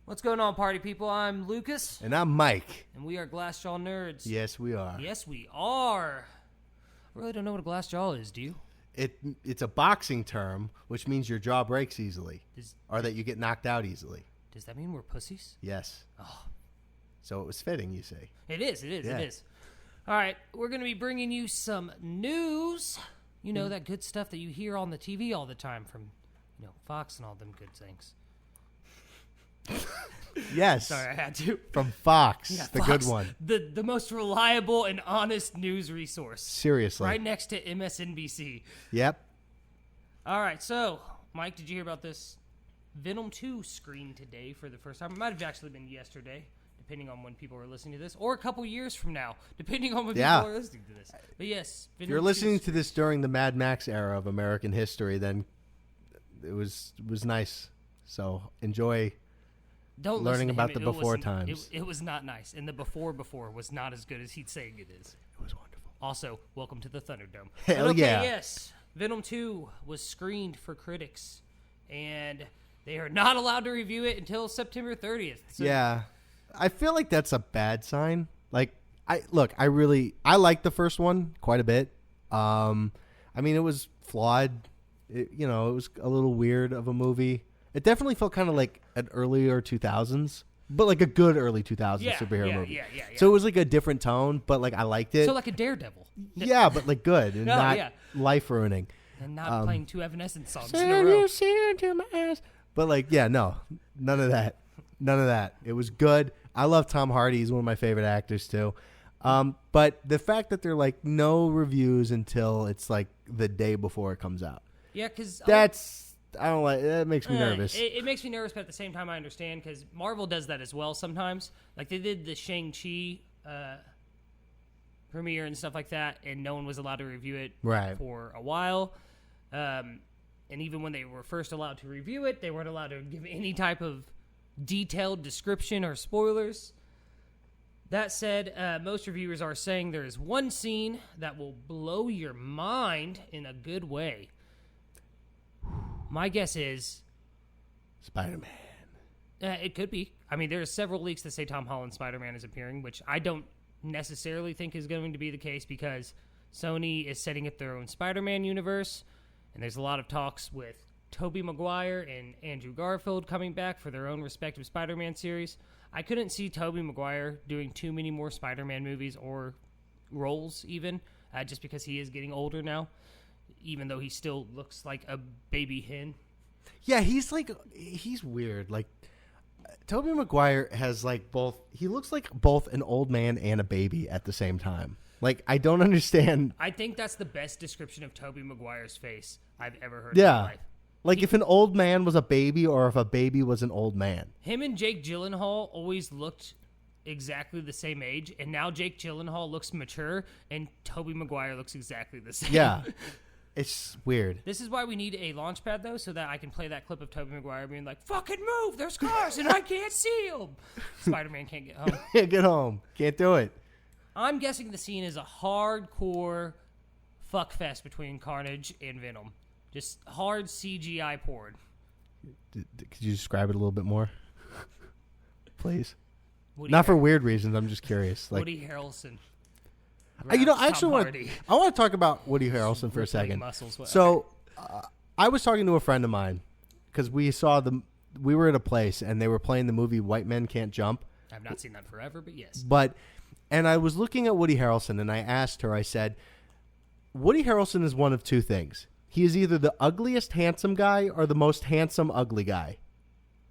What's going on, party people? I'm Lucas. And I'm Mike. And we are Glassjaw Nerds. Yes, we are. Yes, we are. I really don't know what a glassjaw is, do you? It's a boxing term, which means your jaw breaks easily. Or that you get knocked out easily. Does that mean we're pussies? Yes. Oh. So it was fitting, you say. It is. All right, we're going to be bringing you some news. You know, that good stuff that you hear on the TV all the time from, Fox and all them good things. Yes. Sorry, I had to. From Fox, Yeah, the Fox, good one. The most reliable and honest news resource. Seriously. Right next to MSNBC. Yep. All right, so, Mike, did you hear about this? Venom 2 screened today for the first time. It might have actually been yesterday, depending on when people are listening to this, or a couple years from now, depending on when people are listening to this. But yes, Venom if you're listening to this during the Mad Max era of American history, then it was nice. So enjoy learning about the before times. It was not nice, and the before was not as good as he's saying it is. It was wonderful. Also, welcome to the Thunderdome. Hell yeah. Yes, Venom 2 was screened for critics, and they are not allowed to review it until September 30th. So yeah. I feel like that's a bad sign. Like, I like the first one quite a bit. I mean, it was flawed. It was a little weird of a movie. It definitely felt kind of like an earlier 2000s, but like a good early 2000s superhero movie. Yeah. So it was like a different tone, but like I liked it. So like a Daredevil. Yeah, but like good and not life ruining. And not playing two Evanescence songs in a row. To my ass. But like, yeah, no, none of that. None of that. It was good. I love Tom Hardy. He's one of my favorite actors too. But the fact that they're like no reviews until it's like the day before it comes out. Yeah, because I don't like that. Makes me nervous. It makes me nervous, but at the same time, I understand because Marvel does that as well sometimes. Like they did the Shang-Chi premiere and stuff like that, and no one was allowed to review it for a while. And even when they were first allowed to review it, they weren't allowed to give any type of detailed description or spoilers. That said, most reviewers are saying there is one scene that will blow your mind in a good way. My guess is Spider-Man. It could be. I mean, there are several leaks that say Tom Holland's Spider-Man is appearing, which I don't necessarily think is going to be the case because Sony is setting up their own Spider-Man universe, and there's a lot of talks with Tobey Maguire and Andrew Garfield coming back for their own respective Spider-Man series. I couldn't see Tobey Maguire doing too many more Spider-Man movies or roles even, just because he is getting older now. Even though he still looks like a baby hen. Yeah, he's weird. Like, Tobey Maguire has like he looks like both an old man and a baby at the same time. Like, I don't understand. I think that's the best description of Tobey Maguire's face I've ever heard in my life. Like if an old man was a baby or if a baby was an old man. Him and Jake Gyllenhaal always looked exactly the same age, and now Jake Gyllenhaal looks mature, and Tobey Maguire looks exactly the same. Yeah. It's weird. This is why we need a launch pad, though, so that I can play that clip of Tobey Maguire being like, fucking move, there's cars, and I can't see them. Spider-Man can't get home. Can't get home. Can't do it. I'm guessing the scene is a hardcore fuckfest between Carnage and Venom. Just hard CGI porn. Could you describe it a little bit more? Please. Not for weird reasons, I'm just curious. Like, Woody Harrelson. I actually want to talk about Woody Harrelson for a second. So, I was talking to a friend of mine because we were at a place and they were playing the movie White Men Can't Jump. I've not seen that forever, but yes. And I was looking at Woody Harrelson and I asked her, I said, Woody Harrelson is one of two things. He is either the ugliest handsome guy or the most handsome ugly guy.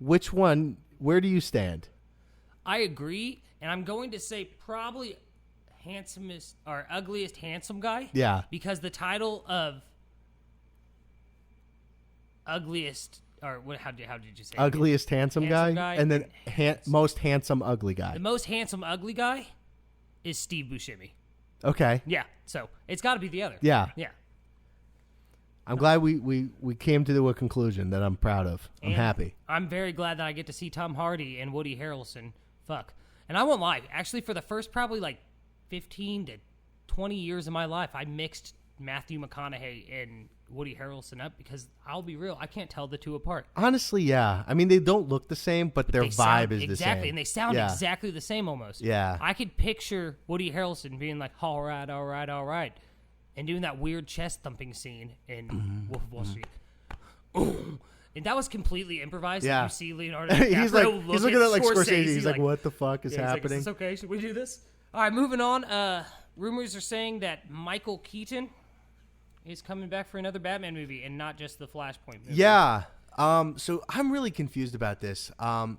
Which one? Where do you stand? I agree, and I'm going to say probably handsomest or ugliest handsome guy. Yeah. Because the title of ugliest or what? How did you say? Ugliest handsome guy, and then most handsome ugly guy. The most handsome ugly guy is Steve Buscemi. Okay. Yeah. So it's got to be the other. Yeah. Yeah. I'm glad we came to a conclusion that I'm proud of. I'm happy. I'm very glad that I get to see Tom Hardy and Woody Harrelson. Fuck. And I won't lie. Actually, for the first probably like 15 to 20 years of my life, I mixed Matthew McConaughey and Woody Harrelson up because I'll be real, I can't tell the two apart. Honestly, yeah. I mean, they don't look the same, but their vibe is the same. Exactly, and they sound exactly the same almost. Yeah. I could picture Woody Harrelson being like, all right, all right, all right, and doing that weird chest thumping scene in Wolf of Wall Street. And that was completely improvised. Yeah. You see Leonardo DiCaprio he's looking at like Scorsese. He's like, what the fuck is happening? Like, is this okay? Should we do this? All right, moving on. Rumors are saying that Michael Keaton is coming back for another Batman movie and not just the Flashpoint movie. Yeah. So I'm really confused about this. I'm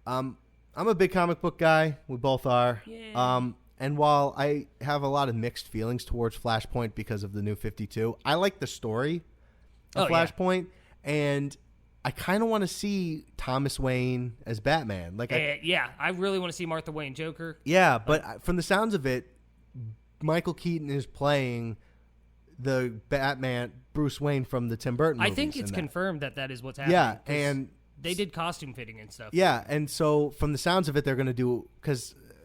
a big comic book guy. We both are. Yeah. And while I have a lot of mixed feelings towards Flashpoint because of the New 52, I like the story of Flashpoint. Yeah. And I kind of want to see Thomas Wayne as Batman. I really want to see Martha Wayne Joker. Yeah, but from the sounds of it, Michael Keaton is playing the Batman, Bruce Wayne from the Tim Burton movies. I think it's confirmed that is what's happening. Yeah, and they did costume fitting and stuff. Yeah, and so from the sounds of it, they're going to do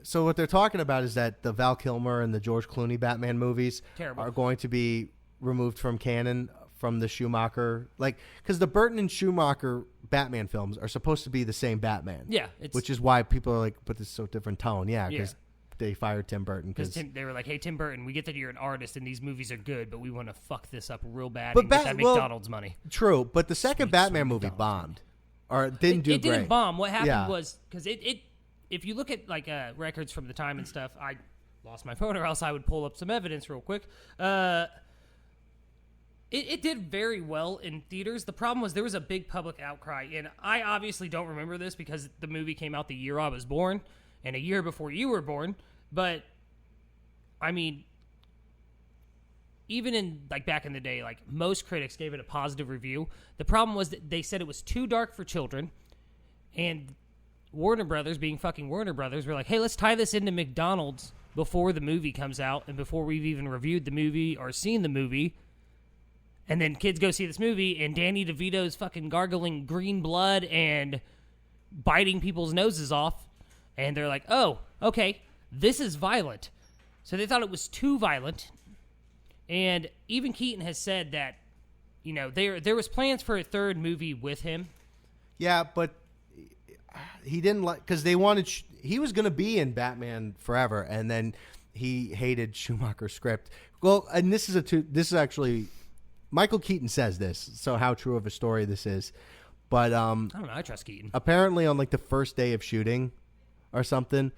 so what they're talking about is that the Val Kilmer and the George Clooney Batman movies are going to be removed from canon from the Schumacher, because the Burton and Schumacher Batman films are supposed to be the same Batman. Yeah, which is why people are like, but this is so different tone. Yeah, because they fired Tim Burton because they were like, hey, Tim Burton, we get that you're an artist and these movies are good, but we want to fuck this up real bad and get that McDonald's money. True, but the second Batman movie bombed or didn't do great. It didn't bomb. What happened was because it if you look at records from the time and stuff, I lost my phone or else I would pull up some evidence real quick. It did very well in theaters. The problem was there was a big public outcry, and I obviously don't remember this because the movie came out the year I was born and a year before you were born. But I mean, even in back in the day, most critics gave it a positive review. The problem was that they said it was too dark for children, and Warner Brothers, being fucking Warner Brothers, were like, hey, let's tie this into McDonald's before the movie comes out and before we've even reviewed the movie or seen the movie. And then kids go see this movie, and Danny DeVito's fucking gargling green blood and biting people's noses off. And they're like, oh, okay, this is violent. So they thought it was too violent. And even Keaton has said that, there was plans for a third movie with him. Yeah, but he didn't because they wanted... he was going to be in Batman Forever, and then he hated Schumacher's script. Well, and this is actually... Michael Keaton says this, so how true of a story this is. But I don't know, I trust Keaton. Apparently on the first day of shooting or something,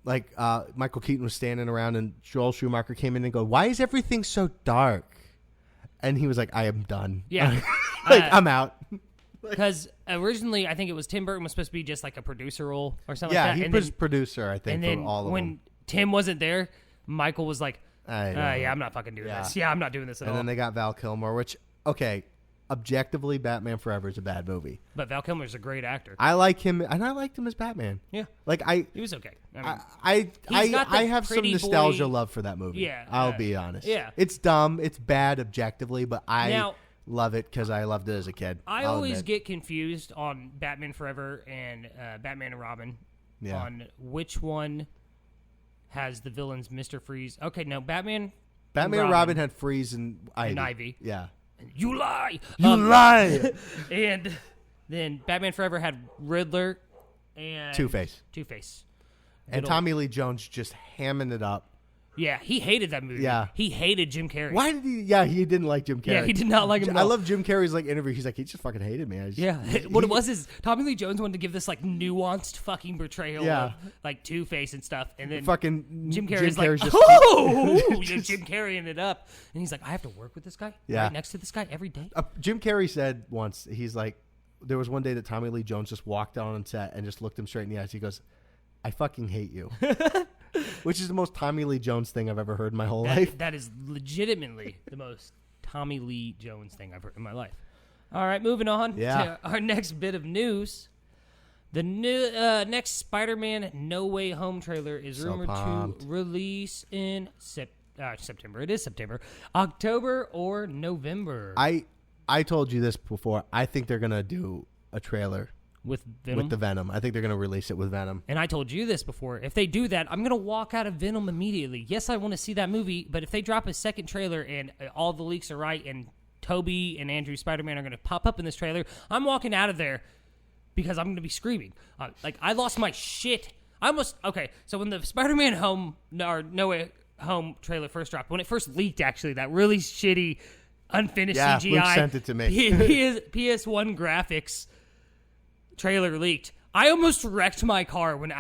Michael Keaton was standing around and Joel Schumacher came in and go, "Why is everything so dark?" And he was like, "I am done." Yeah. I'm out. Because originally I think it was Tim Burton was supposed to be just like a producer role or something like that. Yeah, he was producer, I think, for all of them. When Tim wasn't there, Michael was like, I'm not fucking doing this. Yeah, I'm not doing this at all. And then they got Val Kilmer, which, okay, objectively, Batman Forever is a bad movie. But Val Kilmer's a great actor. I like him, and I liked him as Batman. Yeah. He was okay. I have some nostalgia love for that movie. Yeah. I'll be honest. Yeah. It's dumb. It's bad objectively, but I love it because I loved it as a kid. I always get confused on Batman Forever and Batman and Robin on which one has the villains Mr. Freeze. Okay, no, Batman and Robin had Freeze and Ivy. Yeah. You lie! You lie! And then Batman Forever had Riddler and Two-Face. And Tommy Lee Jones just hamming it up. Yeah, he hated that movie. Yeah. He hated Jim Carrey. Why did he? Yeah, he didn't like Jim Carrey. Yeah, he did not like him at all. I love Jim Carrey's interview. He's like, he just fucking hated me. What it was is Tommy Lee Jones wanted to give this nuanced fucking portrayal of Two-Face and stuff, and then fucking Jim Carrey's like, just, Jim Carrey it up, and he's like, I have to work with this guy right next to this guy every day. Jim Carrey said once, he's like, there was one day that Tommy Lee Jones just walked on set and just looked him straight in the eyes. He goes, I fucking hate you. Which is the most Tommy Lee Jones thing I've ever heard in my whole life. That is legitimately the most Tommy Lee Jones thing I've heard in my life. All right, moving on to our next bit of news. The new next Spider-Man No Way Home trailer is rumored to release in September. It is September. October or November. I told you this before. I think they're going to do a trailer with Venom. With the Venom. I think they're going to release it with Venom. And I told you this before. If they do that, I'm going to walk out of Venom immediately. Yes, I want to see that movie, but if they drop a second trailer and all the leaks are right and Toby and Andrew Spider-Man are going to pop up in this trailer, I'm walking out of there because I'm going to be screaming. I lost my shit. So when the Spider-Man No Way Home trailer first dropped, when it first leaked, actually, that really shitty, unfinished CGI. Luke sent it to me. PS1 graphics trailer leaked. I almost wrecked my car when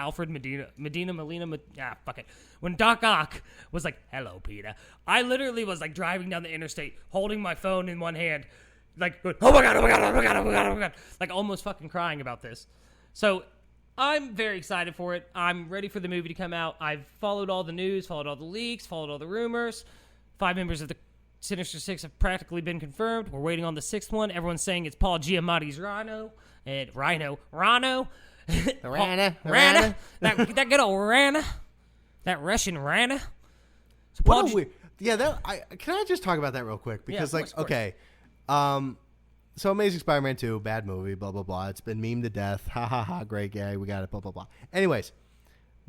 when Doc Ock was like, "Hello, Peter." I literally was like driving down the interstate, holding my phone in one hand, like, "Oh my god, oh my god, oh my god, oh my god, oh my god," like almost fucking crying about this. So I'm very excited for it. I'm ready for the movie to come out. I've followed all the news, followed all the leaks, followed all the rumors. 5 members of the Sinister Six have practically been confirmed. We're waiting on the 6th one. Everyone's saying it's Paul Giamatti's Rhino. Rhino. Rana. That good old Rana. That Russian Rana. So Paul can I just talk about that real quick? Because, of course. okay. So Amazing Spider-Man 2, bad movie, blah, blah, blah. It's been memed to death. Ha, ha, ha, great gay. We got it, blah, blah, blah. Anyways,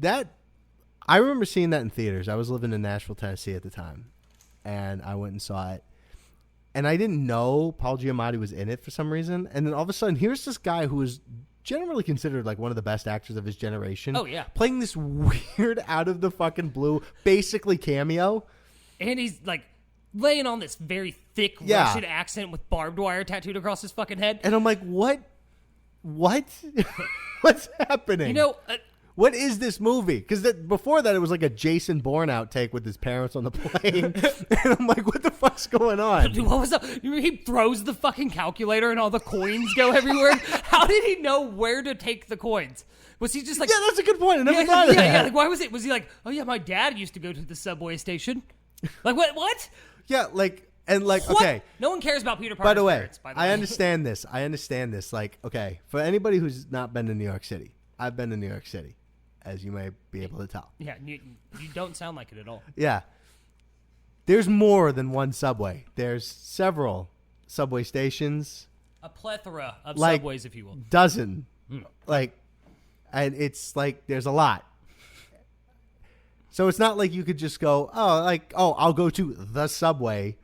I remember seeing that in theaters. I was living in Nashville, Tennessee at the time. And I went and saw it. And I didn't know Paul Giamatti was in it for some reason. And then all of a sudden, here's this guy who is generally considered like one of the best actors of his generation. Oh, yeah. Playing this weird out of the fucking blue, basically cameo. And he's like laying on this very thick Russian accent with barbed wire tattooed across his fucking head. And I'm like, what? What's happening? You know, what is this movie? Because before that, it was like a Jason Bourne outtake with his parents on the plane. And I'm like, what the fuck's going on? Dude, what was up? He throws the fucking calculator and all the coins go everywhere. How did he know where to take the coins? Was he just like... Yeah, that's a good point. I never thought of that. Yeah, like, why was it? Was he like, oh yeah, my dad used to go to the subway station? Like, what? Yeah, what? Okay. No one cares about Peter Parker's By the way, parents, I understand this. Like, okay, for anybody who's not been to New York City, I've been to New York City, as you may be able to tell. Yeah, you don't sound like it at all. Yeah. There's more than one subway. There's several subway stations. A plethora of subways, if you will. Dozen. And it's like, there's a lot. So it's not like you could just go, I'll go to the subway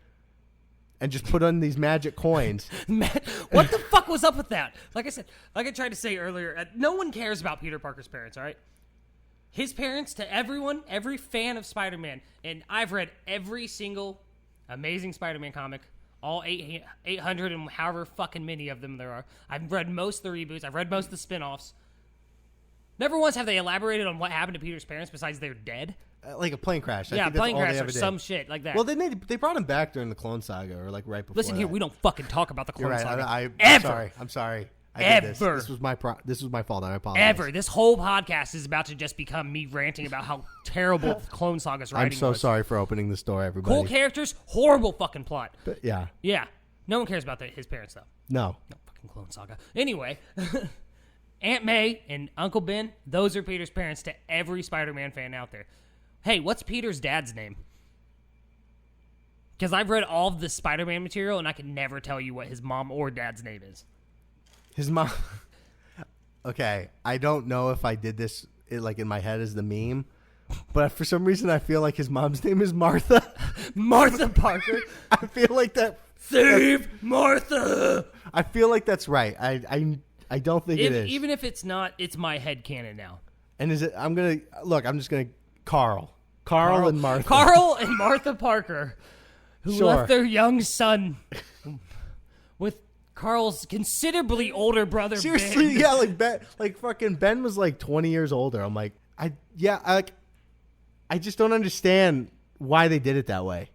and just put on these magic coins. What the fuck was up with that? Like I said, like I tried to say earlier, no one cares about Peter Parker's parents, all right? His parents, to everyone, every fan of Spider-Man, and I've read every single Amazing Spider-Man comic, all 800 and however fucking many of them there are. I've read most of the reboots. I've read most of the spin-offs. Never once have they elaborated on what happened to Peter's parents besides they're dead. Like a plane crash. Yeah, plane crash or some shit like that. Well, they brought him back during the Clone Saga or like right before. Listen here, we don't fucking talk about the Clone You're right. Saga. I'm sorry. I did this. This was my fault. I apologize. This whole podcast is about to just become me ranting about how terrible the Clone Saga's writing I'm so was. sorry for opening this door, everybody. Cool characters, horrible fucking plot. But, yeah. Yeah. No one cares about his parents, though. No fucking Clone Saga. Anyway, Aunt May and Uncle Ben, those are Peter's parents to every Spider-Man fan out there. Hey, what's Peter's dad's name? Because I've read all of the Spider-Man material, and I can never tell you what his mom or dad's name is. His mom... Okay, I don't know if I did this in my head as the meme, but for some reason I feel like his mom's name is Martha. Martha Parker? I feel like that... Save Martha! I feel like that's right. I don't think it is. Even if it's not, it's my headcanon now. And is it... I'm just going to... Carl and Martha. Carl and Martha Parker, who left their young son with Carl's considerably older brother. Seriously, Ben. yeah, fucking Ben was 20 years older. I'm like, I just don't understand why they did it that way.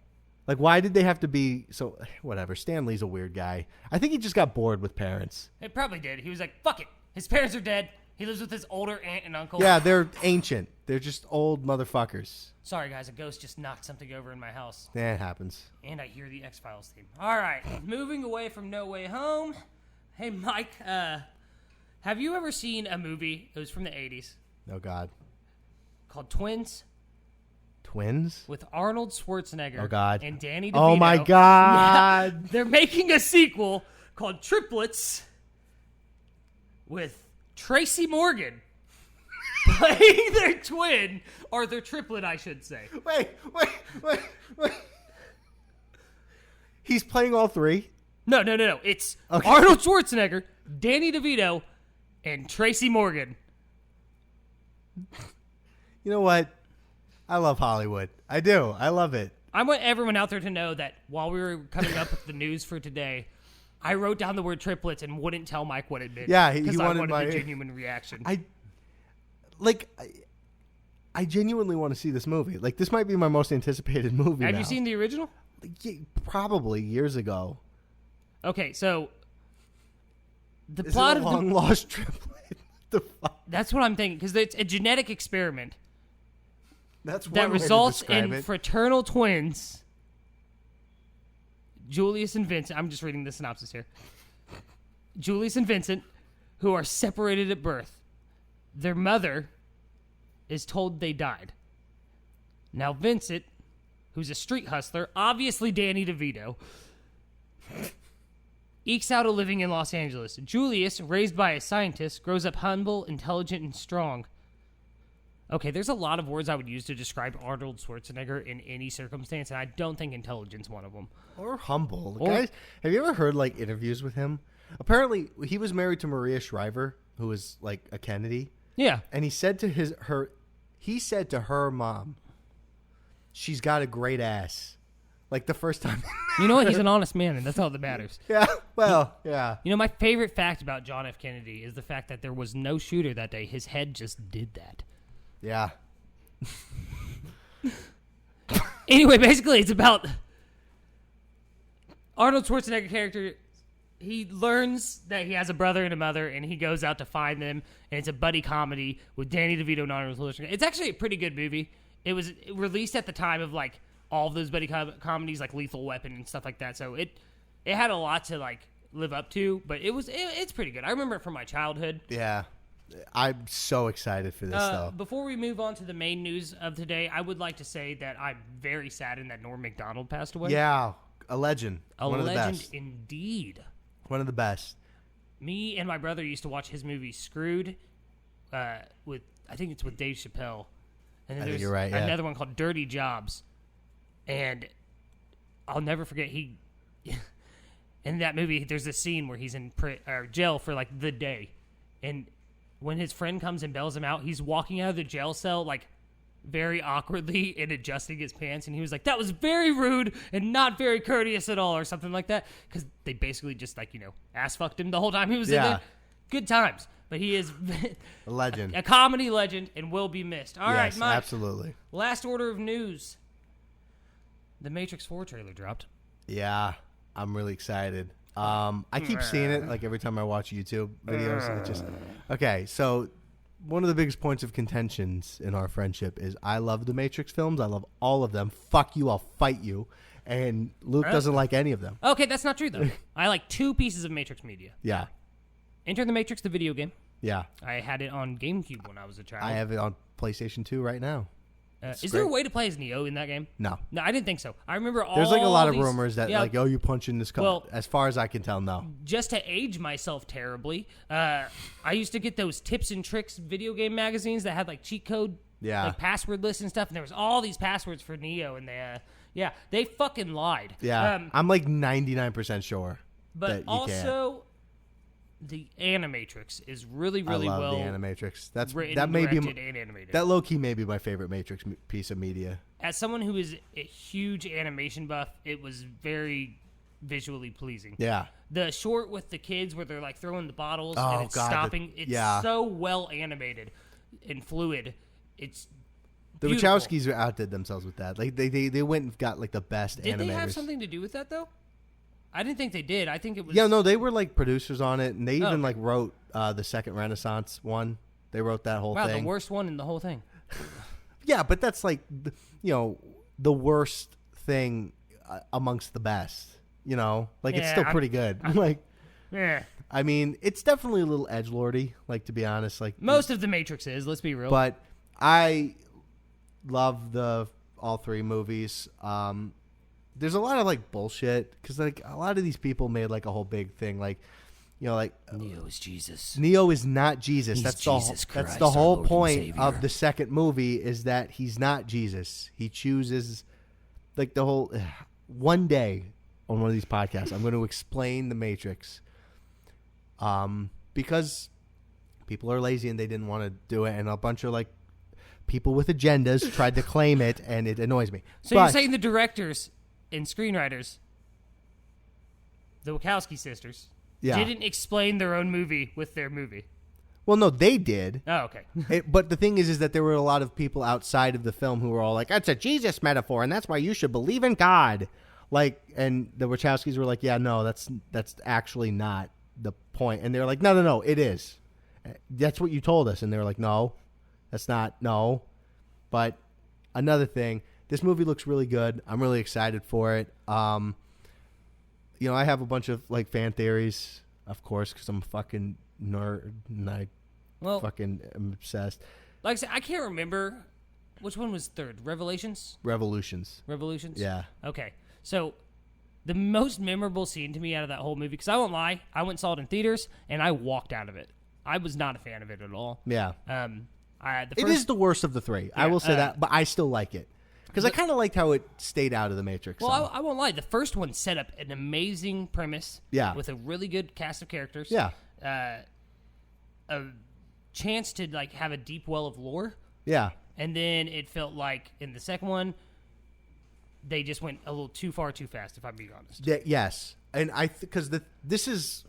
Like, why did they have to be so? Whatever. Stan Lee's a weird guy. I think he just got bored with parents. It probably did. He was like, fuck it. His parents are dead. He lives with his older aunt and uncle. Yeah, they're ancient. They're just old motherfuckers. Sorry, guys. A ghost just knocked something over in my house. Yeah, it happens. And I hear the X-Files theme. All right. Moving away from No Way Home. Hey, Mike, have you ever seen a movie, it was from the 80s. Oh, God. Called Twins? Twins? With Arnold Schwarzenegger. Oh, God. And Danny DeVito. Oh, my God. Yeah, they're making a sequel called Triplets. with Tracy Morgan playing their twin, or their triplet, I should say. Wait. He's playing all three? No. It's Arnold Schwarzenegger, Danny DeVito, and Tracy Morgan. You know what? I love Hollywood. I do. I love it. I want everyone out there to know that while we were coming up with the news for today, I wrote down the word triplets and wouldn't tell Mike what it meant. Yeah, he because I wanted wanted a genuine reaction. I genuinely want to see this movie. Like, this might be my most anticipated movie. Have you seen the original? Yeah, probably years ago. Okay, so the Is plot it a of long lost triplet? The fuck? that's what I'm thinking, because it's a genetic experiment That's one that way to results describe in it. fraternal twins, Julius and Vincent. I'm just reading the synopsis here. Julius and Vincent, who are separated at birth. Their mother is told they died. Now Vincent, who's a street hustler, obviously Danny DeVito, ekes out a living in Los Angeles. Julius, raised by a scientist, grows up humble, intelligent, and strong. Okay, there's a lot of words I would use to describe Arnold Schwarzenegger in any circumstance, and I don't think intelligence is one of them. Or humble. Guys, have you ever heard, like, interviews with him? Apparently, he was married to Maria Shriver, who was, like, a Kennedy. Yeah. And he said to her mom, she's got a great ass. Like, the first time. You know what? He's an honest man, and that's all that matters. Yeah, well, yeah. You know, my favorite fact about John F. Kennedy is the fact that there was no shooter that day. His head just did that. Yeah. Anyway, basically, it's about Arnold Schwarzenegger character. He learns that he has a brother and a mother, and he goes out to find them, and it's a buddy comedy with Danny DeVito and Arnold Schwarzenegger. It's actually a pretty good movie. It was released at the time of, like, all of those buddy comedies, like Lethal Weapon and stuff like that, so it had a lot to, like, live up to, but it's pretty good. I remember it from my childhood. Yeah. I'm so excited for this, though. Before we move on to the main news of today, I would like to say that I'm very saddened that Norm Macdonald passed away. Yeah, a legend. One of the legend best. Indeed. One of the best. Me and my brother used to watch his movie Screwed with, I think it's with Dave Chappelle. And then I think there's you're right, yeah. another one called Dirty Jobs. And I'll never forget, in that movie, there's a scene where he's in jail for, like, the day. And when his friend comes and bails him out, he's walking out of the jail cell, like, very awkwardly and adjusting his pants. And he was like, that was very rude and not very courteous at all, or something like that. Because they basically just, like, ass fucked him the whole time he was in there. Good times. But he is a legend. A comedy legend and will be missed. All right, Mike. Absolutely. Last order of news. The Matrix 4 trailer dropped. Yeah, I'm really excited. I keep seeing it, like, every time I watch YouTube videos. And it just okay. So one of the biggest points of contentions in our friendship is I love the Matrix films. I love all of them. Fuck you, I'll fight you. And Luke doesn't like any of them. Okay, that's not true though. I like 2 pieces of Matrix media. Yeah. Enter the Matrix, the video game. Yeah. I had it on GameCube when I was a child. I have it on PlayStation 2 right now. Is there a way to play as Neo in that game? No. No, I didn't think so. I remember There's like a lot of these, rumors that like, oh, you punch in this color. Well, as far as I can tell, no. Just to age myself terribly, I used to get those tips and tricks video game magazines that had like cheat code, like password lists and stuff, and there was all these passwords for Neo, and they fucking lied. Yeah, I'm like 99% sure. But that you also, the Animatrix is really, really I love well the Animatrix. written, that may be directed, and animated. That low key may be my favorite Matrix piece of media. As someone who is a huge animation buff, it was very visually pleasing. Yeah. The short with the kids where they're like throwing the bottles Oh, and it's God, stopping, it's so well animated and fluid. It's the beautiful. Wachowskis outdid themselves with that. Like they went and got like the best animators. Did they have something to do with that though? I didn't think they did. I think it was... Yeah, no, they were like producers on it, and they even like wrote the second Renaissance one. They wrote that whole thing. Wow, the worst one in the whole thing. Yeah, but that's like, the worst thing amongst the best. Like it's still pretty good. Yeah. I mean, it's definitely a little edgelordy, like, to be honest. Like most of the Matrix is, let's be real. But I love all 3 movies. There's a lot of like bullshit because like a lot of these people made like a whole big thing, like, you know, like Neo is Jesus. Neo is not Jesus. He's That's Jesus the Christ, that's the our whole Lord and point Savior. of the second movie is that he's not Jesus. He chooses, like the whole. One day on one of these podcasts, I'm going to explain the Matrix, because people are lazy and they didn't want to do it, and a bunch of like people with agendas tried to claim it, and it annoys me. So you're saying the directors and screenwriters, the Wachowski sisters, didn't explain their own movie with their movie? Well, no, they did. Oh, okay. But the thing is that there were a lot of people outside of the film who were all like, "That's a Jesus metaphor, and that's why you should believe in God." Like, and the Wachowskis were like, "Yeah, no, that's actually not the point." And they're like, "No, it is. That's what you told us." And they were like, "No, that's not. No." But another thing, this movie looks really good. I'm really excited for it. You know, I have a bunch of like fan theories, of course, because I'm a fucking nerd and I fucking am obsessed. Like I said, I can't remember which one was third. Revolutions. Yeah. Okay, so the most memorable scene to me out of that whole movie, because I won't lie, I went and saw it in theaters and I walked out of it. I was not a fan of it at all. Yeah. It is the worst of the three. I will say that, but I still like it. Because I kind of liked how it stayed out of the Matrix. Well, I won't lie. The first one set up an amazing premise. Yeah. With a really good cast of characters. Yeah. A chance to like have a deep well of lore. Yeah. And then it felt like in the second one, they just went a little too far too fast, if I'm being honest. Yes. And because this is,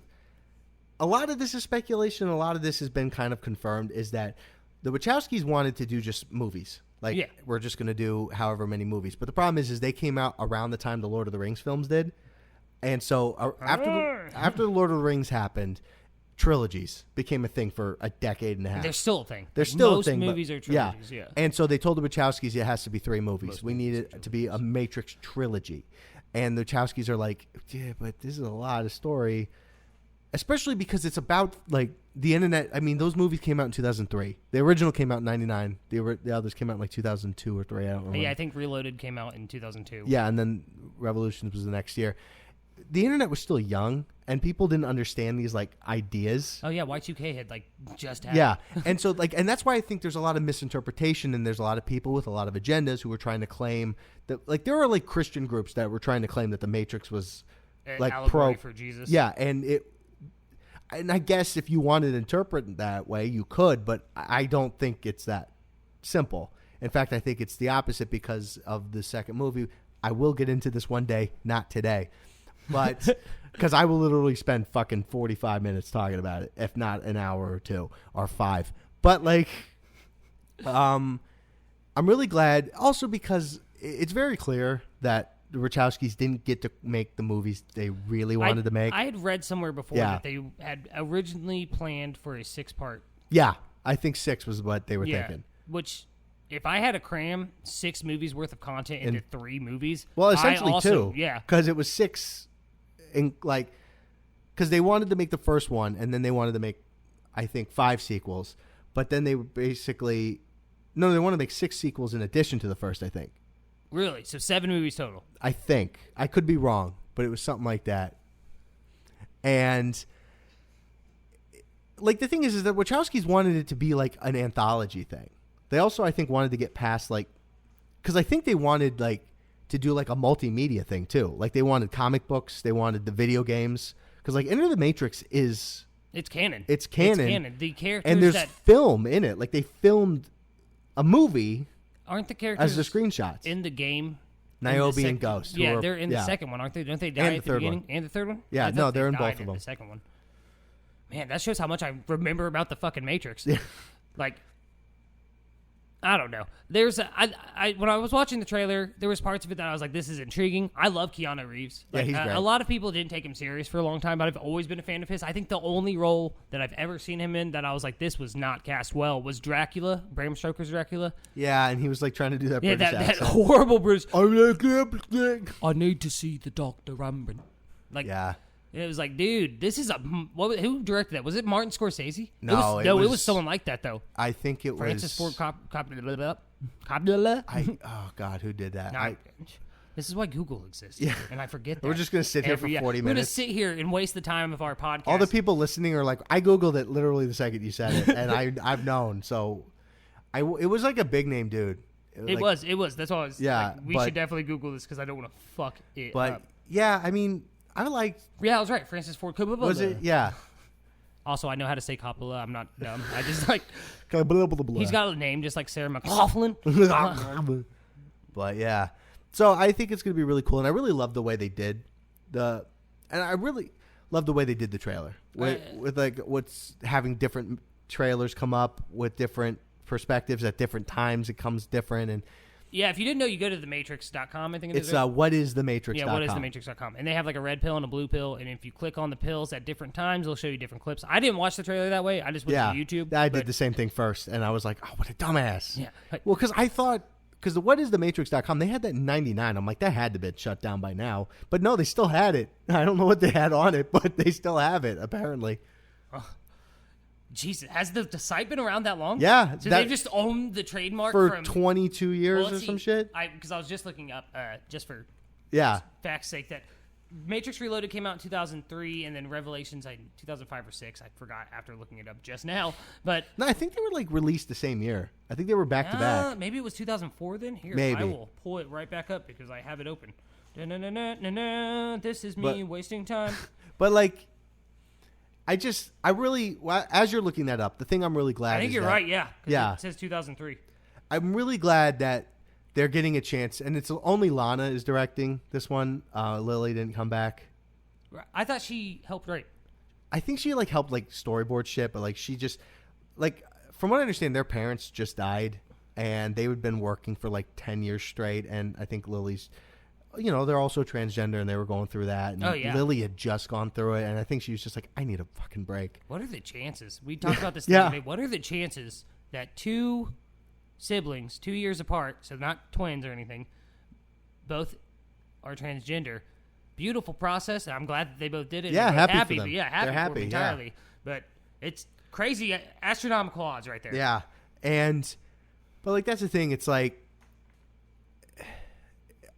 a lot of this is speculation. A lot of this has been kind of confirmed, is that the Wachowskis wanted to do just movies. Like, we're just going to do however many movies. But the problem is they came out around the time the Lord of the Rings films did. And so after the Lord of the Rings happened, trilogies became a thing for a decade and a half. They're still a thing. They're still most a thing. Movies are trilogies, yeah. And so they told the Wachowskis it has to be 3 movies. We need it to be a Matrix trilogy. And the Wachowskis are like, yeah, but this is a lot of story. Especially because it's about, like, the internet. I mean, those movies came out in 2003. The original came out in 99. The others came out in, like, 2002 or 3. I don't remember. Yeah, I think Reloaded came out in 2002. Yeah, and then Revolutions was the next year. The internet was still young, and people didn't understand these, like, ideas. Oh, yeah, Y2K had, like, just happened. Yeah, and so, like, and that's why I think there's a lot of misinterpretation, and there's a lot of people with a lot of agendas who were trying to claim that, like, there are, like, Christian groups that were trying to claim that the Matrix was, like, allegory for Jesus. Yeah, and I guess if you wanted to interpret it that way, you could, but I don't think it's that simple. In fact, I think it's the opposite because of the second movie. I will get into this one day, not today, but because I will literally spend fucking 45 minutes talking about it, if not an hour or 2 or 5. But, like, I'm really glad also because it's very clear that the Wachowskis didn't get to make the movies they really wanted to make. I had read somewhere before that they had originally planned for a 6-part. Yeah, I think 6 was what they were thinking. Which, if I had to cram 6 movies worth of content into 3 movies, well, essentially 2. Yeah, because it was 6, because they wanted to make the first one, and then they wanted to make, I think, 5 sequels. But then they basically, no, they want to make 6 sequels in addition to the first, I think. Really? So 7 movies total? I think. I could be wrong, but it was something like that. And, like, the thing is that Wachowskis wanted it to be, like, an anthology thing. They also, I think, wanted to get past, like, because I think they wanted, like, to do, like, a multimedia thing, too. Like, they wanted comic books. They wanted the video games. Because, like, Enter the Matrix is... It's canon. It's canon. It's canon. The characters and there's film in it. Like, they filmed a movie... Aren't the characters as the screenshots in the game? Niobe and Ghost. Yeah, they're in the second one, aren't they? Don't they die at the beginning? And the third one? Yeah, no, they're in both of them. The second one. Man, that shows how much I remember about the fucking Matrix. Like, I don't know. There's when I was watching the trailer, there was parts of it that I was like, this is intriguing. I love Keanu Reeves. Like, yeah, he's great. A lot of people didn't take him serious for a long time, but I've always been a fan of his. I think the only role that I've ever seen him in that I was like, this was not cast well was Dracula, Bram Stoker's Dracula. Yeah, and he was like trying to do that British that horrible British. I need to see the Dr. Rambin. Like, yeah. It was like, dude, this is who directed that? Was it Martin Scorsese? No, it was someone like that though. I think it Francis was Ford Coppola. Oh God, who did that? This is why Google exists. Yeah. And I forget that. We're just going to sit here for 40 We're going to minutes. sit here and waste the time of our podcast. All the people listening are like, I Googled it literally the second you said it, and I've known. So it was like a big name dude. It was. That's why I was we should definitely Google this because I don't want to fuck it up. Yeah, I mean, I liked... Yeah, I was right. Francis Ford Coppola. Was it? Yeah. Also, I know how to say Coppola. I'm not dumb. I just like... He's He's got a name just like Sarah McLachlan. But yeah. So I think it's going to be really cool, and I really love the way they did and I really love the way they did the trailer with like what's having different trailers come up with different perspectives at different times. It comes different, and yeah, if you didn't know, you go to thematrix.com. I think it's whatisthematrix.com. Yeah, whatisthematrix.com, and they have like a red pill and a blue pill, and if you click on the pills at different times, they'll show you different clips. I didn't watch the trailer that way. I just went to YouTube. I did the same thing first, and I was like, oh, what a dumbass. Yeah. Well, because I thought. Because the whatisthematrix.com, they had that in 99. I'm like, that had to be shut down by now. But no, they still had it. I don't know what they had on it, but they still have it, apparently. Oh, Jesus, has the site been around that long? Yeah. So they've just owned the trademark for 22 years or some shit? Because I was just looking up, just for fact's sake, that Matrix Reloaded came out in 2003, and then Revelations in 2005 or 6. I forgot after looking it up just now. But no, I think they were like released the same year. I think they were back to back. Maybe it was 2004 then. Here, maybe. I will pull it right back up because I have it open. This is me wasting time. But like, I really, as you're looking that up, the thing I'm really glad. I think you're right. Yeah. Yeah. It says 2003. I'm really glad that they're getting a chance, and it's only Lana is directing this one. Lily didn't come back. I thought she helped write. I think she like helped like storyboard shit, but like she just like from what I understand, their parents just died, and they've been working for like 10 years straight. And I think Lily's, they're also transgender, and they were going through that. And Lily had just gone through it, and I think she was just like, I need a fucking break. What are the chances? We talked about this the other day. What are the chances that two siblings 2 years apart, so not twins or anything, both are transgender? Beautiful process. I'm glad that they both did it. Yeah, happy for them. Yeah, happy They're happy, for them entirely. But it's crazy, astronomical odds right there. Yeah, but like that's the thing. It's like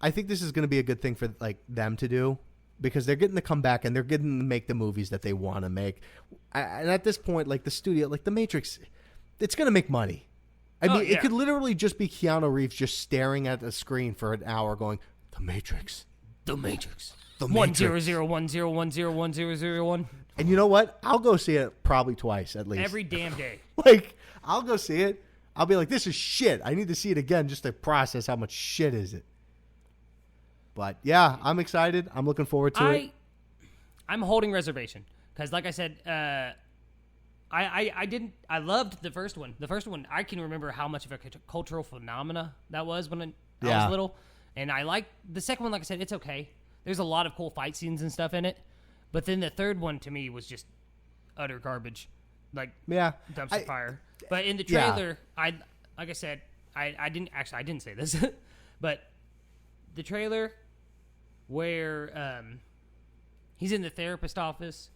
I think this is going to be a good thing for like them to do because they're getting to come back and they're getting to make the movies that they want to make. And at this point, like the studio, like The Matrix, it's going to make money. I mean, it could literally just be Keanu Reeves just staring at the screen for an hour going, The Matrix. The Matrix. The Matrix. 10010101001. And you know what? I'll go see it probably twice at least. Every damn day. Like, I'll go see it. I'll be like, this is shit. I need to see it again just to process how much shit is it. But, yeah, I'm excited. I'm looking forward to it. I'm holding reservation because, like I said, I loved the first one. The first one, I can remember how much of a cultural phenomena that was when I was little. And I like the second one, like I said, it's okay. There's a lot of cool fight scenes and stuff in it. But then the third one, to me, was just utter garbage. Like, dumpster fire. But in the trailer, like I said, I didn't say this. But the trailer where he's in the therapist office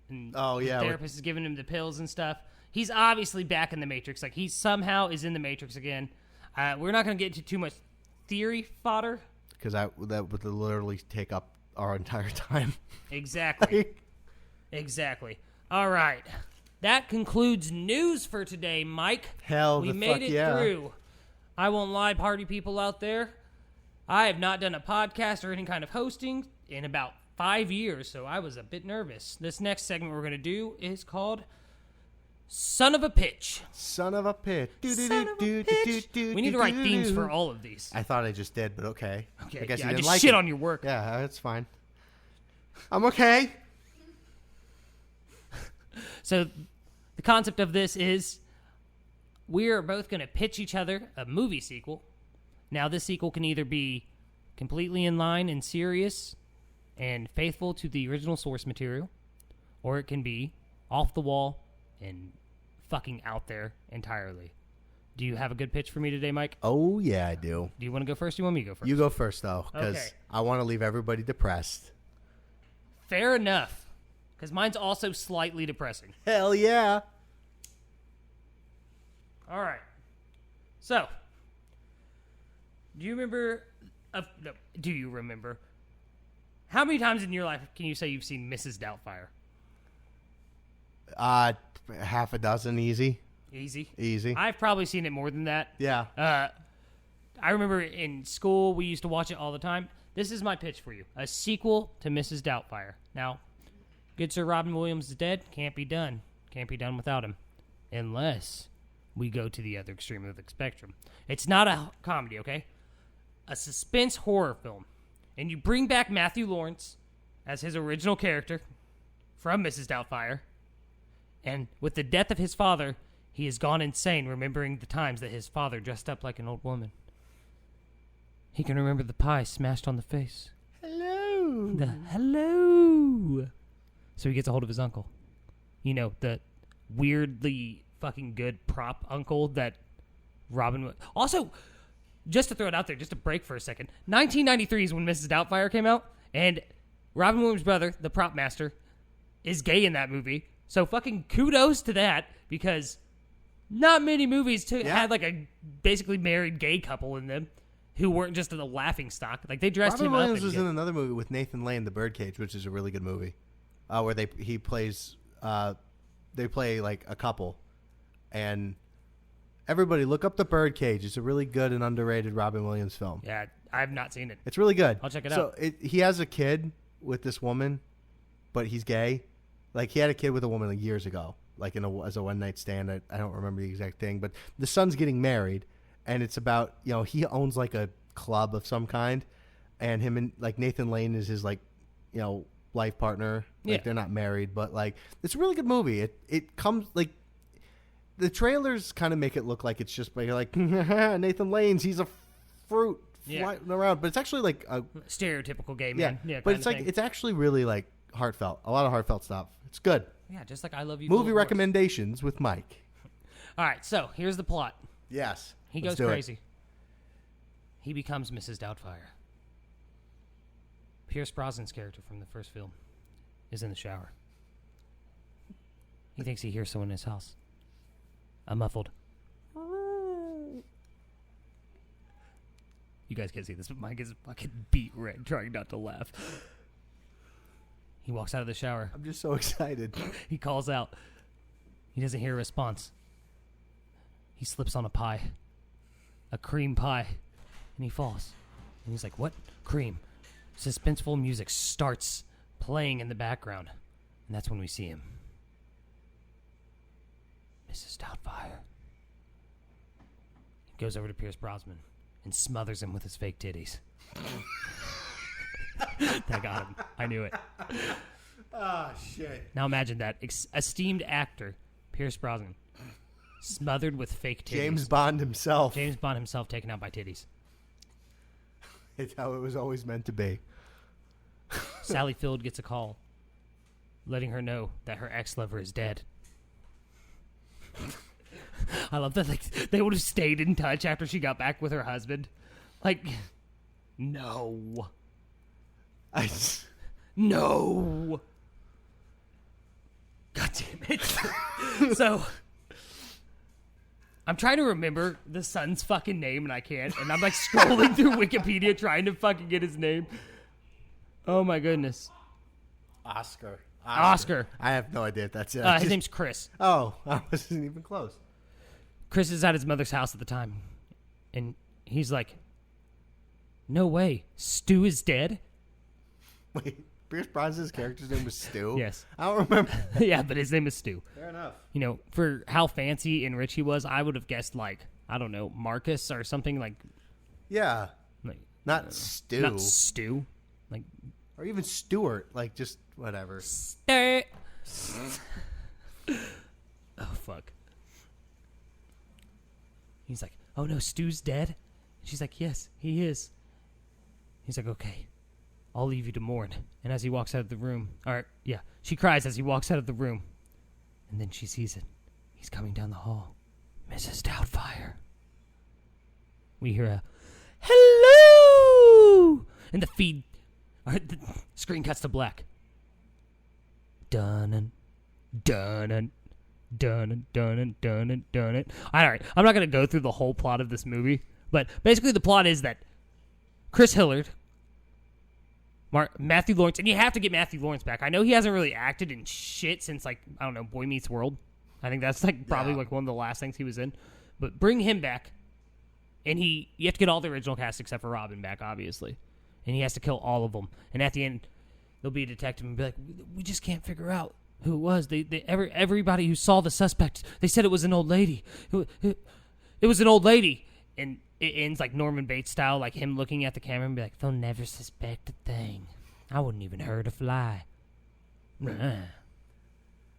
and the therapist is giving him the pills and stuff. He's obviously back in the Matrix. Like, he somehow is in the Matrix again. We're not going to get into too much theory fodder. Because that would literally take up our entire time. Exactly. Exactly. All right. That concludes news for today, Mike. We made it through. I won't lie, party people out there. I have not done a podcast or any kind of hosting in about 5 years, so I was a bit nervous. This next segment we're going to do is called Son of a Pitch. Son of a pitch. Son of a pitch. We need to write themes for all of these. I thought I just did, but okay. I guess you didn't like shit on your work. Yeah, that's fine. I'm okay. So the concept of this is we are both going to pitch each other a movie sequel. Now, this sequel can either be completely in line and serious and faithful to the original source material, or it can be off the wall and fucking out there entirely. Do you have a good pitch for me today, Mike? Oh, yeah, I do. Do you want to go first? Do you want me to go first? You go first, though, because I want to leave everybody depressed. Fair enough, because mine's also slightly depressing. Hell yeah. All right. So, do you remember No, do you remember? How many times in your life can you say you've seen Mrs. Doubtfire? Half a dozen, easy. Easy. I've probably seen it more than that. Yeah. I remember in school we used to watch it all the time. This is my pitch for you: a sequel to Mrs. Doubtfire. Now, good Sir Robin Williams is dead. Can't be done. Can't be done without him, unless we go to the other extreme of the spectrum. It's not a comedy, okay? A suspense horror film. And you bring back Matthew Lawrence as his original character from Mrs. Doubtfire. And with the death of his father, he has gone insane, remembering the times that his father dressed up like an old woman. He can remember the pie smashed on the face. Hello. Hello. So he gets a hold of his uncle. You know, the weirdly fucking good prop uncle that Robin... Also, just to throw it out there, just to break for a second, 1993 is when Mrs. Doubtfire came out, and Robin Williams' brother, the prop master, is gay in that movie. So fucking kudos to that, because not many movies had like a basically married gay couple in them who weren't just a laughing stock. Like, they dressed Robin him Williams up. was in another movie with Nathan Lane, The Birdcage, which is a really good movie, where he plays... they play like a couple, and everybody look up The Birdcage. It's a really good and underrated Robin Williams film. Yeah, I've not seen it. It's really good. I'll check it out. So he has a kid with this woman, but he's gay. Like, he had a kid with a woman like years ago, like as a one night stand. I don't remember the exact thing, but the son's getting married, and it's about, he owns like a club of some kind, and him and like Nathan Lane is his like, life partner. Like, they're not married, but like, it's a really good movie. It comes like, the trailers kind of make it look like it's just like Nathan Lane's, he's a fruit flying around, but it's actually like a stereotypical gay man. Yeah, but it's like it's actually really like heartfelt. A lot of heartfelt stuff. It's good. Yeah, just like I Love You. Movie recommendations with Mike. All right, so here's the plot. Yes, he goes crazy. He becomes Mrs. Doubtfire. Pierce Brosnan's character from the first film is in the shower. He thinks he hears someone in his house. A muffled. You guys can't see this, but Mike is fucking beet red, trying not to laugh. He walks out of the shower. I'm just so excited. He calls out. He doesn't hear a response. He slips on a pie. A cream pie. And he falls. And he's like, what? Cream. Suspenseful music starts playing in the background. And that's when we see him. Mrs. Doubtfire. He goes over to Pierce Brosnan and smothers him with his fake titties. That got him. I knew it. Oh, shit. Now imagine that. Esteemed actor, Pierce Brosnan, smothered with fake titties. James Bond himself Taken out by titties. It's how it was always meant to be. Sally Field gets a call, letting her know that her ex-lover is dead. I love that. Like, they would have stayed in touch after she got back with her husband. Like, no. No. God damn it. So, I'm trying to remember the son's fucking name, and I can't. And I'm like scrolling through Wikipedia trying to fucking get his name. Oh my goodness. Oscar. I have no idea if that's it. His name's Chris. Oh, I wasn't even close. Chris is at his mother's house at the time. And he's like, no way. Stu is dead? Wait, Pierce Brosnan's character's name was Stu? Yes. I don't remember. Yeah, but his name is Stu. Fair enough. You know, for how fancy and rich he was, I would have guessed, like, I don't know, Marcus or something like... Yeah. Like, not Stu. Not Stu. Like... Or even Stuart. Like, just whatever. Oh, fuck. He's like, oh no, Stu's dead? And she's like, yes, he is. He's like, okay, I'll leave you to mourn. And as he walks out of the room, she cries as he walks out of the room. And then she sees it. He's coming down the hall. Mrs. Doubtfire. We hear a, hello! And the screen cuts to black. Dun-dun, dun-dun, dun-dun, dun-dun, dun-dun, dun-dun. All right, I'm not going to go through the whole plot of this movie, but basically the plot is that Chris Hillard, Matthew Lawrence, and you have to get Matthew Lawrence back. I know he hasn't really acted in shit since, like, I don't know, Boy Meets World. I think that's like probably like one of the last things he was in. But bring him back, and you have to get all the original cast except for Robin back, obviously, and he has to kill all of them. And at the end, there'll be a detective and be like, "We just can't figure out who it was. Everybody who saw the suspect, they said it was an old lady. It was an old lady." And it ends like Norman Bates style, like him looking at the camera and be like, "They'll never suspect a thing. I wouldn't even hurt a fly."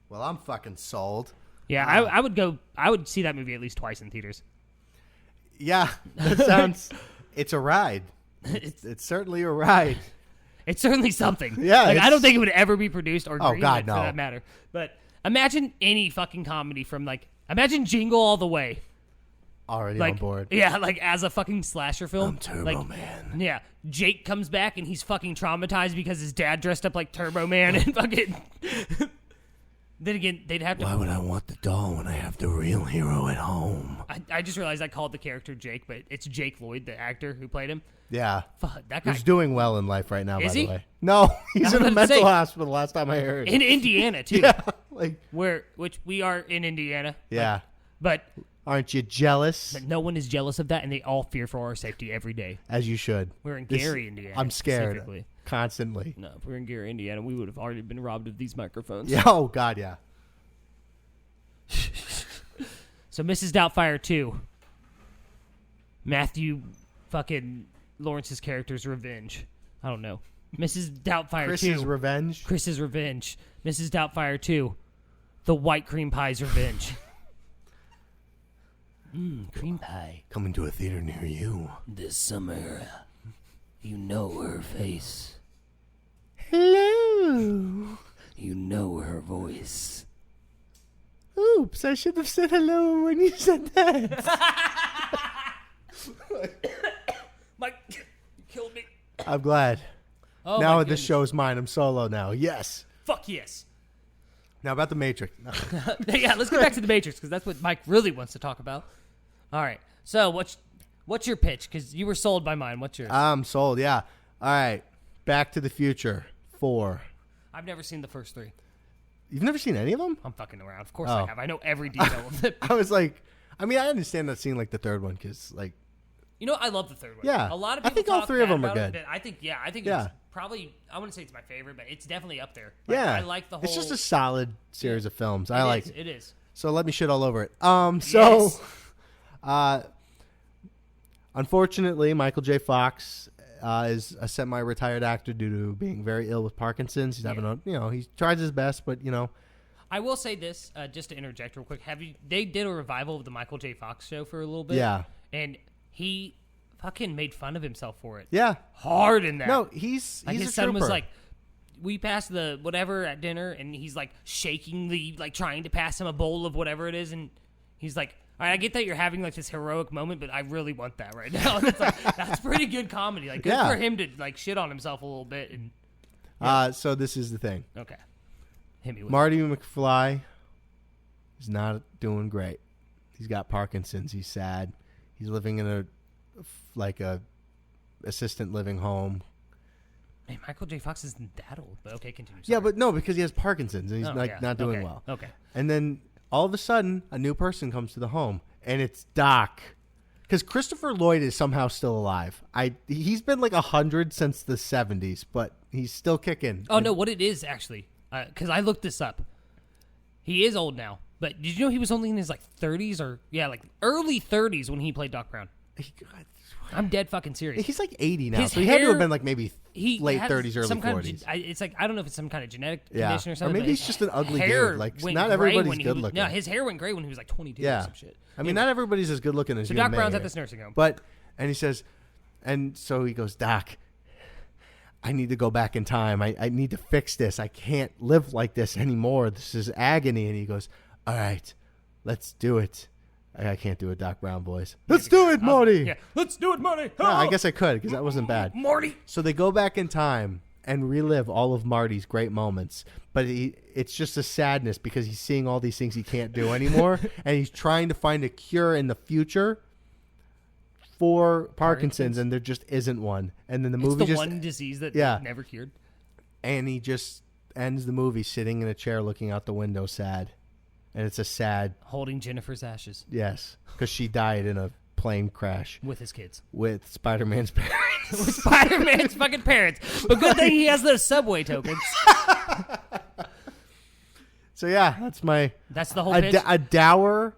Well, I'm fucking sold. Yeah, I would go. I would see that movie at least twice in theaters. Yeah, that sounds. It's a ride. It's certainly a ride. It's certainly something. Yeah, like, I don't think it would ever be produced or God, greenlit no. for that matter. But imagine any fucking comedy from imagine Jingle All the Way. Already Like, on board. Yeah, like as a fucking slasher film. I'm Turbo like, Man. Yeah, Jake comes back and he's fucking traumatized because his dad dressed up like Turbo Man and fucking. Then again, they'd have to. Why would I want the doll when I have the real hero at home? I just realized I called the character Jake, but it's Jake Lloyd, the actor who played him. Yeah. Fuck, that guy. He's doing well in life right now, Is by he? the way. No, he's I in was a about to mental say- hospital last time I heard. In Indiana, too. Yeah. Like, Which we are in Indiana. yeah. But Aren't you jealous? no one is jealous of that, and they all fear for our safety every day. As you should. We're in This- Gary, Indiana. I'm scared. Specifically. Constantly. No, if we're in Gary, Indiana, we would have already been robbed of these microphones. Yeah. Oh, God, yeah. So Mrs. Doubtfire 2. Matthew fucking Lawrence's character's revenge. I don't know. Mrs. Doubtfire Chris's 2. revenge. Chris's revenge. Mrs. Doubtfire 2. The White Cream Pie's revenge. Cream pie. Coming to a theater near you. This summer, you know her face. Hello. You know her voice. Oops, I should have said hello when you said that. Mike, you killed me. I'm glad. Oh, Now my this goodness. show's mine. I'm solo now. Yes. Fuck yes. Now about the Matrix. Yeah, let's get back to the Matrix because that's what Mike really wants to talk about. All right. So what's your pitch? Because you were sold by mine. What's yours? I'm sold, yeah. All right. Back to the Future 4. I've never seen the first 3. You've never seen any of them? I'm fucking around. Of course Oh. I have. I know every detail of it. I was like, I mean, I understand not seeing like the third one because, like, You know, I love the third one. Yeah. A lot of I people think all talk 3 of bad them are about it, good. but I think Yeah. it's probably, I wouldn't say it's my favorite, but it's definitely up there. Like, yeah. I like the whole. It's just a solid series of films. I like it. It is. So let me shit all over it. Yes. Unfortunately, Michael J. Fox is a semi-retired actor due to being very ill with Parkinson's. He's having he tries his best, but I will say this, just to interject real quick. They did a revival of the Michael J. Fox show for a little bit. Yeah. And he fucking made fun of himself for it. yeah. Hard in that. No, he's Like his a son was trooper. like, we passed the whatever at dinner, and he's like shaking trying to pass him a bowl of whatever it is, and he's like, all right, I get that you're having like this heroic moment, but I really want that right now. And it's like, that's pretty good comedy. Like, good Yeah. for him to like shit on himself a little bit. And So this is the thing. okay, hit me with Marty McFly is not doing great. He's got Parkinson's. He's sad. He's living in a assistant living home. Man, Michael J. Fox isn't that old, but okay, continue. Yeah, Sorry. but no, because he has Parkinson's and he's not doing Okay, well. Okay. And then all of a sudden, a new person comes to the home, and it's Doc. Because Christopher Lloyd is somehow still alive. He's been like 100 since the 70s, but he's still kicking. Oh no, what it is actually, because I looked this up. He is old now, but did you know he was only in his like 30s or like early 30s when he played Doc Brown? I'm dead fucking serious. He's like 80 now, His so he had to hair- have been like maybe He late has 30s, early some kind 40s. It's like I don't know if it's some kind of genetic Yeah. condition or Or something. maybe but he's just an ugly hair dude. Like, went not gray everybody's when he good was- looking. No, his hair went gray when he was like 22 or Yeah. some shit. I mean, not everybody's as good looking as So you Doc and me Brown's at here. this nursing home. And he says, and so he goes, Doc, I need to go back in time. I need to fix this. I can't live like this anymore. This is agony. And he goes, all right, let's do it. I can't do it, Doc Brown voice. Let's do it, Marty. Yeah, let's do it, Marty. No, I guess I could because that wasn't bad. Marty. So they go back in time and relive all of Marty's great moments. But it's just a sadness because he's seeing all these things he can't do anymore. And he's trying to find a cure in the future for Parkinson's, and there just isn't one. And then the movie it's the just one disease that never cured. And he just ends the movie sitting in a chair looking out the window sad. And it's a sad... Holding Jennifer's ashes. Yes, because she died in a plane crash. With his kids. With Spider-Man's parents. With Spider-Man's fucking parents. But good thing he has those subway tokens. So yeah, that's my... That's the whole pitch? A dour,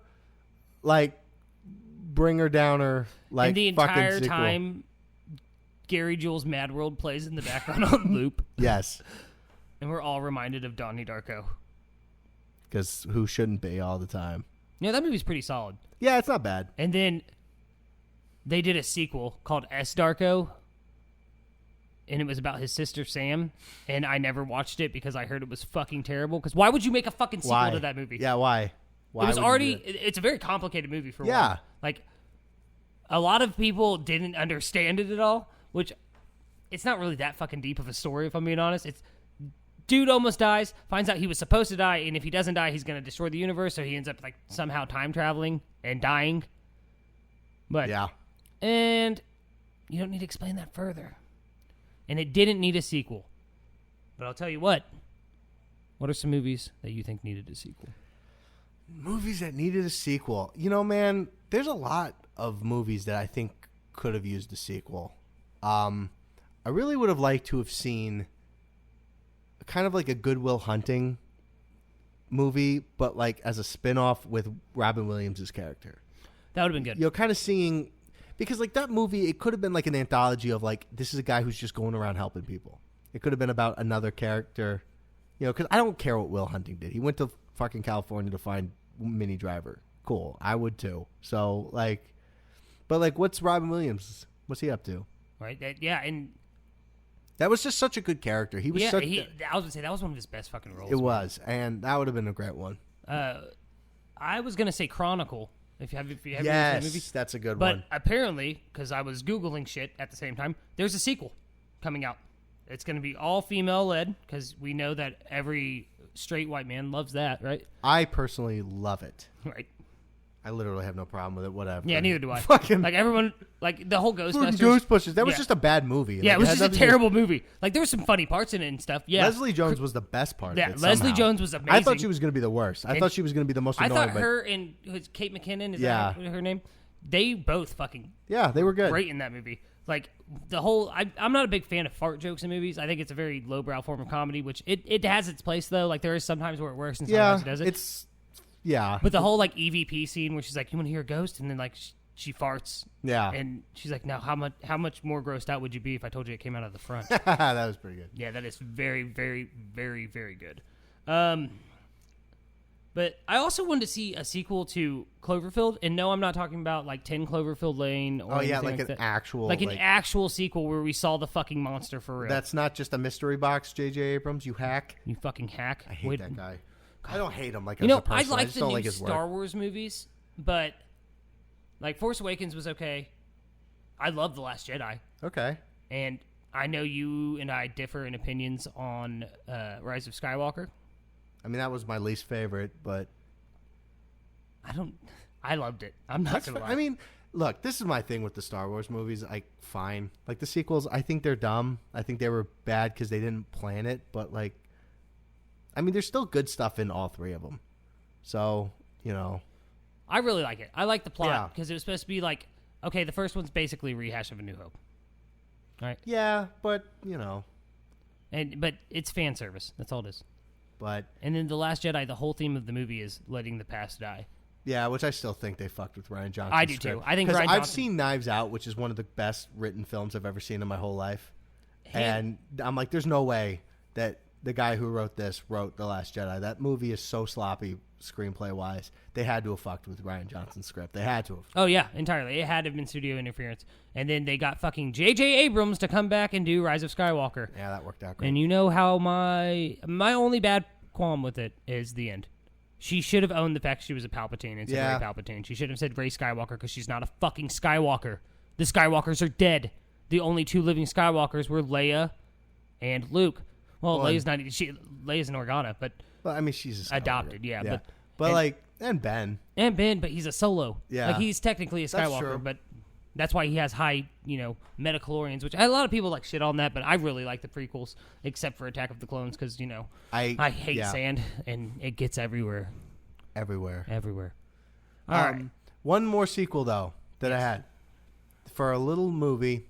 like, bringer downer, like, and the fucking entire sequel. time, Gary Jules' Mad World plays in the background on loop. Yes. And we're all reminded of Donnie Darko. Because who shouldn't be all the time? Yeah, that movie's pretty solid. Yeah, it's not bad. And then they did a sequel called S. Darko, and it was about his sister Sam, and I never watched it because I heard it was fucking terrible. Because why would you make a fucking sequel to that movie? Yeah, why? Why it was would you already... do that? It's a very complicated movie for Yeah. one. Like, a lot of people didn't understand it at all, which it's not really that fucking deep of a story, if I'm being honest. It's... Dude almost dies, finds out he was supposed to die, and if he doesn't die, he's going to destroy the universe, so he ends up, like, somehow time traveling and dying. But... Yeah. And you don't need to explain that further. And it didn't need a sequel. But I'll tell you what. What are some movies that you think needed a sequel? Movies that needed a sequel. You know, man, there's a lot of movies that I think could have used a sequel. I really would have liked to have seen kind of like a Good Will Hunting movie, but like as a spin-off with Robin Williams' character. That would have been good. You know, kind of seeing... Because, like, that movie, it could have been, like, an anthology of, like, this is a guy who's just going around helping people. It could have been about another character. You know, because I don't care what Will Hunting did. He went to fucking California to find Minnie Driver. Cool. I would, too. So, like... But, like, what's Robin Williams? What's he up to? Right? Yeah, and... That was just such a good character. He was yeah, such... I was going to say, that was one of his best fucking roles. It was. And that would have been a great one. I was going to say Chronicle. If you have yes, that movie. That's a good But one. apparently, because I was Googling shit at the same time, there's a sequel coming out. It's going to be all female-led, because we know that every straight white man loves that, right? I personally love it. Right. I literally have no problem with it. Whatever. Yeah, neither do I. Fucking like everyone, like the whole Ghostbusters. Ghostbusters. That was Yeah. just a bad movie. Yeah, it was just a terrible movie. Like there were some funny parts in it and stuff. Yeah, Leslie Jones was the best part. Yeah, of it Leslie somehow. Jones was amazing. I thought she was going to be the worst. I And thought she was going to be the most I annoying. thought her and Kate McKinnon. Is Yeah. that her name? They both fucking yeah, they were good. great in that movie. Like the whole, I'm not a big fan of fart jokes in movies. I think it's a very lowbrow form of comedy, which it has its place though. Like there is sometimes where it works and Yeah, sometimes it doesn't. it's yeah. But the whole like EVP scene where she's like, "You want to hear a ghost?" and then like she farts. Yeah. And she's like, "Now how much more grossed out would you be if I told you it came out of the front?" that was pretty good. Yeah, that is very, very, very, very good. But I also wanted to see a sequel to Cloverfield, and no, I'm not talking about like 10 Cloverfield Lane. Or Oh yeah, anything like an that. actual, like an actual sequel where we saw the fucking monster for real. That's not just a mystery box, J.J. Abrams. You hack. You fucking hack. I hate that guy. I don't hate him like You as know, a person. I like just the don't new like his Star work. Wars movies, but like Force Awakens was okay. I love The Last Jedi, Okay. and I know you and I differ in opinions on Rise of Skywalker. I mean, that was my least favorite, but I loved it. I'm not gonna lie. I mean, look, this is my thing with the Star Wars movies. Like, fine. Like the sequels, I think they're dumb. I think they were bad because they didn't plan it. But like, I mean, there's still good stuff in all three of them. So you know, I really like it. I like the Yeah. plot because it was supposed to be like, okay, the first one's basically a rehash of A New Hope, right? yeah, but you know, But it's fan service. That's all it is. but And then The Last Jedi, the whole theme of the movie is letting the past die. yeah, which I still think they fucked with Ryan Johnson. I do too. I think Rian I've Johnson- seen Knives Out, which is one of the best written films I've ever seen in my whole life, and I'm like, there's no way that the guy who wrote this wrote The Last Jedi. That movie is so sloppy screenplay wise. They had to have fucked with Ryan Johnson's script. They had to have. Oh, yeah, entirely. It had to have been studio interference. And then they got fucking J.J. Abrams to come back and do Rise of Skywalker. Yeah, that worked out great. And you know how my only bad qualm with it is the end. She should have owned the fact she was a Palpatine and said Yeah. Rey Palpatine. She should have said Rey Skywalker because she's not a fucking Skywalker. The Skywalkers are dead. The only two living Skywalkers were Leia and Luke. Well, Leia's not. Leia's an Organa, but Well, I mean, she's a Skywalker. adopted. Yeah, but and- like, and Ben. and Ben, but he's a Solo. Yeah. like he's technically a That's Skywalker, true. but That's why he has high, metachlorians, which a lot of people like shit on that, but I really like the prequels, except for Attack of the Clones, because, I hate sand, and it gets everywhere. Everywhere. All right. One more sequel, though, that I had for a little movie.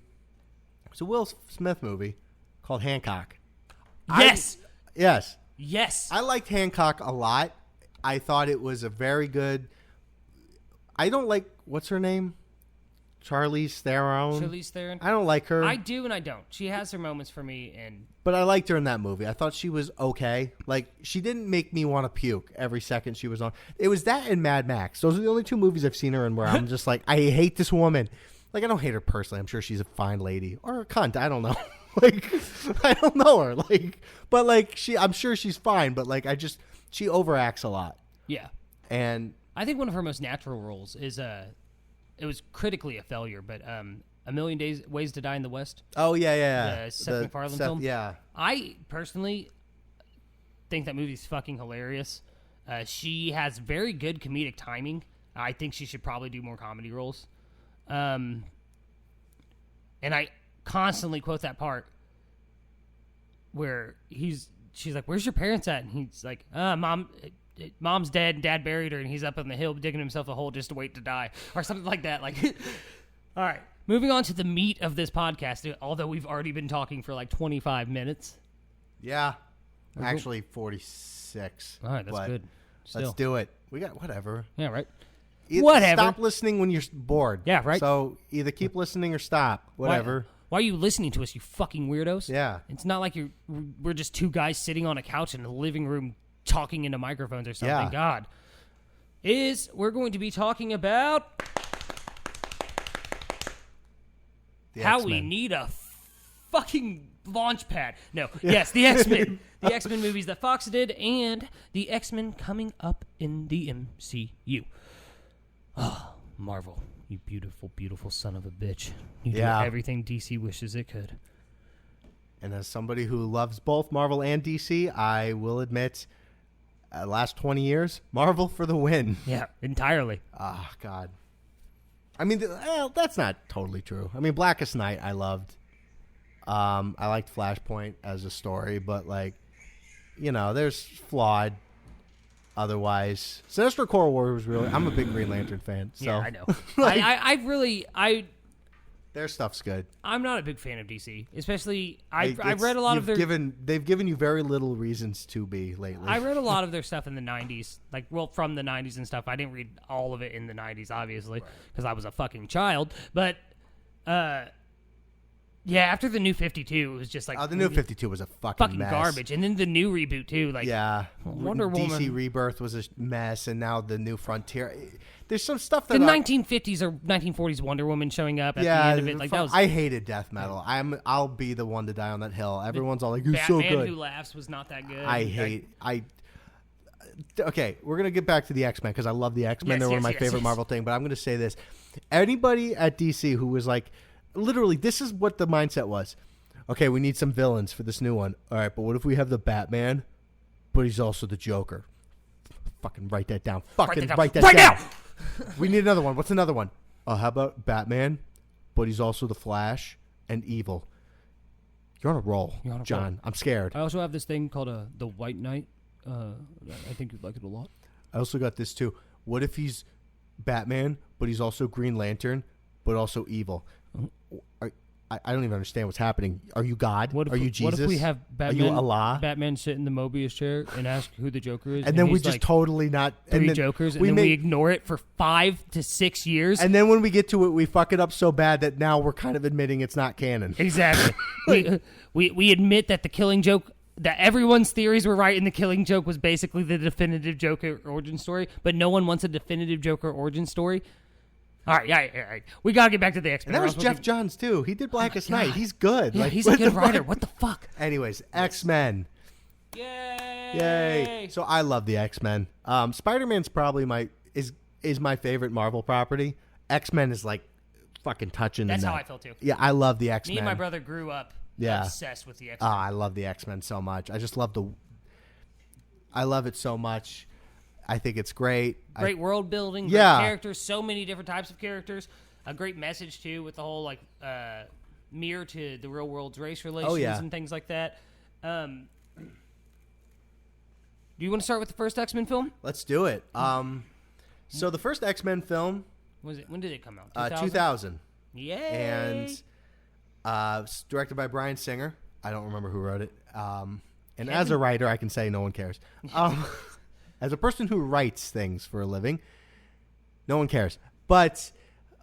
It's a Will Smith movie called Hancock. Yes. Yes. I liked Hancock a lot. I thought it was a very good. I don't like, what's her name? Charlize Theron. I don't like her. I do and I don't. She has her moments for me, but I liked her in that movie. I thought she was okay. Like, she didn't make me want to puke every second she was on. It was that and Mad Max. Those are the only two movies I've seen her in where I'm just like, I hate this woman. Like, I don't hate her personally. I'm sure she's a fine lady or a cunt. I don't know. Like, I don't know her. Like, but like I'm sure she's fine. But like, she overacts a lot. Yeah. And I think one of her most natural roles is it was critically a failure, but A Million Ways to Die in the West. Oh yeah. The Seth MacFarlane film. Yeah. I personally think that movie's fucking hilarious. She has very good comedic timing. I think she should probably do more comedy roles. And I constantly quote that part where she's like, "Where's your parents at?" And he's like, Mom's dead and Dad buried her, and he's up on the hill digging himself a hole just to wait to die, or something like that. Like, all right, moving on to the meat of this podcast. Although we've already been talking for like 25 minutes. Yeah, actually 46. All right, that's good. Still. Let's do it. We got whatever. Yeah, right. Whatever. Stop listening when you're bored. Yeah, right. So either keep listening or stop. Whatever. Why are you listening to us, you fucking weirdos? Yeah. It's not like we're just two guys sitting on a couch in the living room talking into microphones or something. Yeah. God. We're going to be talking about how we need a fucking launch pad. No. Yes, the X-Men. The X-Men movies that Fox did, and the X-Men coming up in the MCU. Oh, Marvel, you beautiful, beautiful son of a bitch. You do everything DC wishes it could. And as somebody who loves both Marvel and DC, I will admit, last 20 years, Marvel for the win. Yeah, entirely. Oh, God. I mean, that's not totally true. I mean, Blackest Night I loved. I liked Flashpoint as a story, but, like, there's flawed. Otherwise, Sinestro Corps War was really. I'm a big Green Lantern fan. So. Yeah, I know. Like, their stuff's good. I'm not a big fan of DC, especially. I've read a lot of their. They've given you very little reasons to be lately. I read a lot of their stuff in the '90s, from the '90s and stuff. I didn't read all of it in the '90s, obviously, because I was a fucking child. But, yeah, after the New 52, it was just like... the New 52 was a fucking mess. Garbage. And then the new reboot, too. Like, yeah. Wonder Woman. DC Rebirth was a mess, and now the New Frontier. There's some stuff that... The 1950s or 1940s Wonder Woman showing up at the end of it. Like, that was... I hated Death Metal. I'll be the one to die on that hill. Everyone's all like, you're so good. Batman Who Laughs was not that good. Okay, we're going to get back to the X-Men, because I love the X-Men. They're one of my favorite Marvel things, but I'm going to say this. Anybody at DC who was like... Literally, this is what the mindset was. Okay, we need some villains for this new one. All right, but what if we have the Batman, but he's also the Joker? Fucking write that down. Fucking write that down. Now! We need another one. What's another one? How about Batman, but he's also the Flash and evil? You're on a roll, John. I'm scared. I also have this thing called the White Knight. I think you'd like it a lot. I also got this, too. What if he's Batman, but he's also Green Lantern, but also evil? I don't even understand what's happening. Are you God? Are you Jesus? What if we have Batman, are you Allah? Batman sit in the Mobius chair and ask who the Joker is? And then we just totally not... Three Jokers, and then we ignore it for 5 to 6 years. And then when we get to it, we fuck it up so bad that now we're kind of admitting it's not canon. Exactly. we admit that the Killing Joke... That everyone's theories were right, and the Killing Joke was basically the definitive Joker origin story, but no one wants a definitive Joker origin story. All right. We got to get back to the X-Men. And that was Jeff Johns, too. He did Blackest Night. He's good. Yeah, he's a good writer. What the fuck? Anyways, X-Men. Yay. So I love the X-Men. Spider-Man's probably is my favorite Marvel property. X-Men is like fucking touching the net. That's how I feel, too. Yeah, I love the X-Men. Me and my brother grew up obsessed with the X-Men. Oh, I love the X-Men so much. I love it so much. I think it's great. Great world building, great characters, so many different types of characters. A great message too, with the whole like mirror to the real world's race relations and things like that. Do you want to start with the first X-Men film? Let's do it. So the first X-Men film when did it come out? 2000. Yay! And it's directed by Bryan Singer. I don't remember who wrote it. And as a writer, I can say no one cares. As a person who writes things for a living, no one cares. But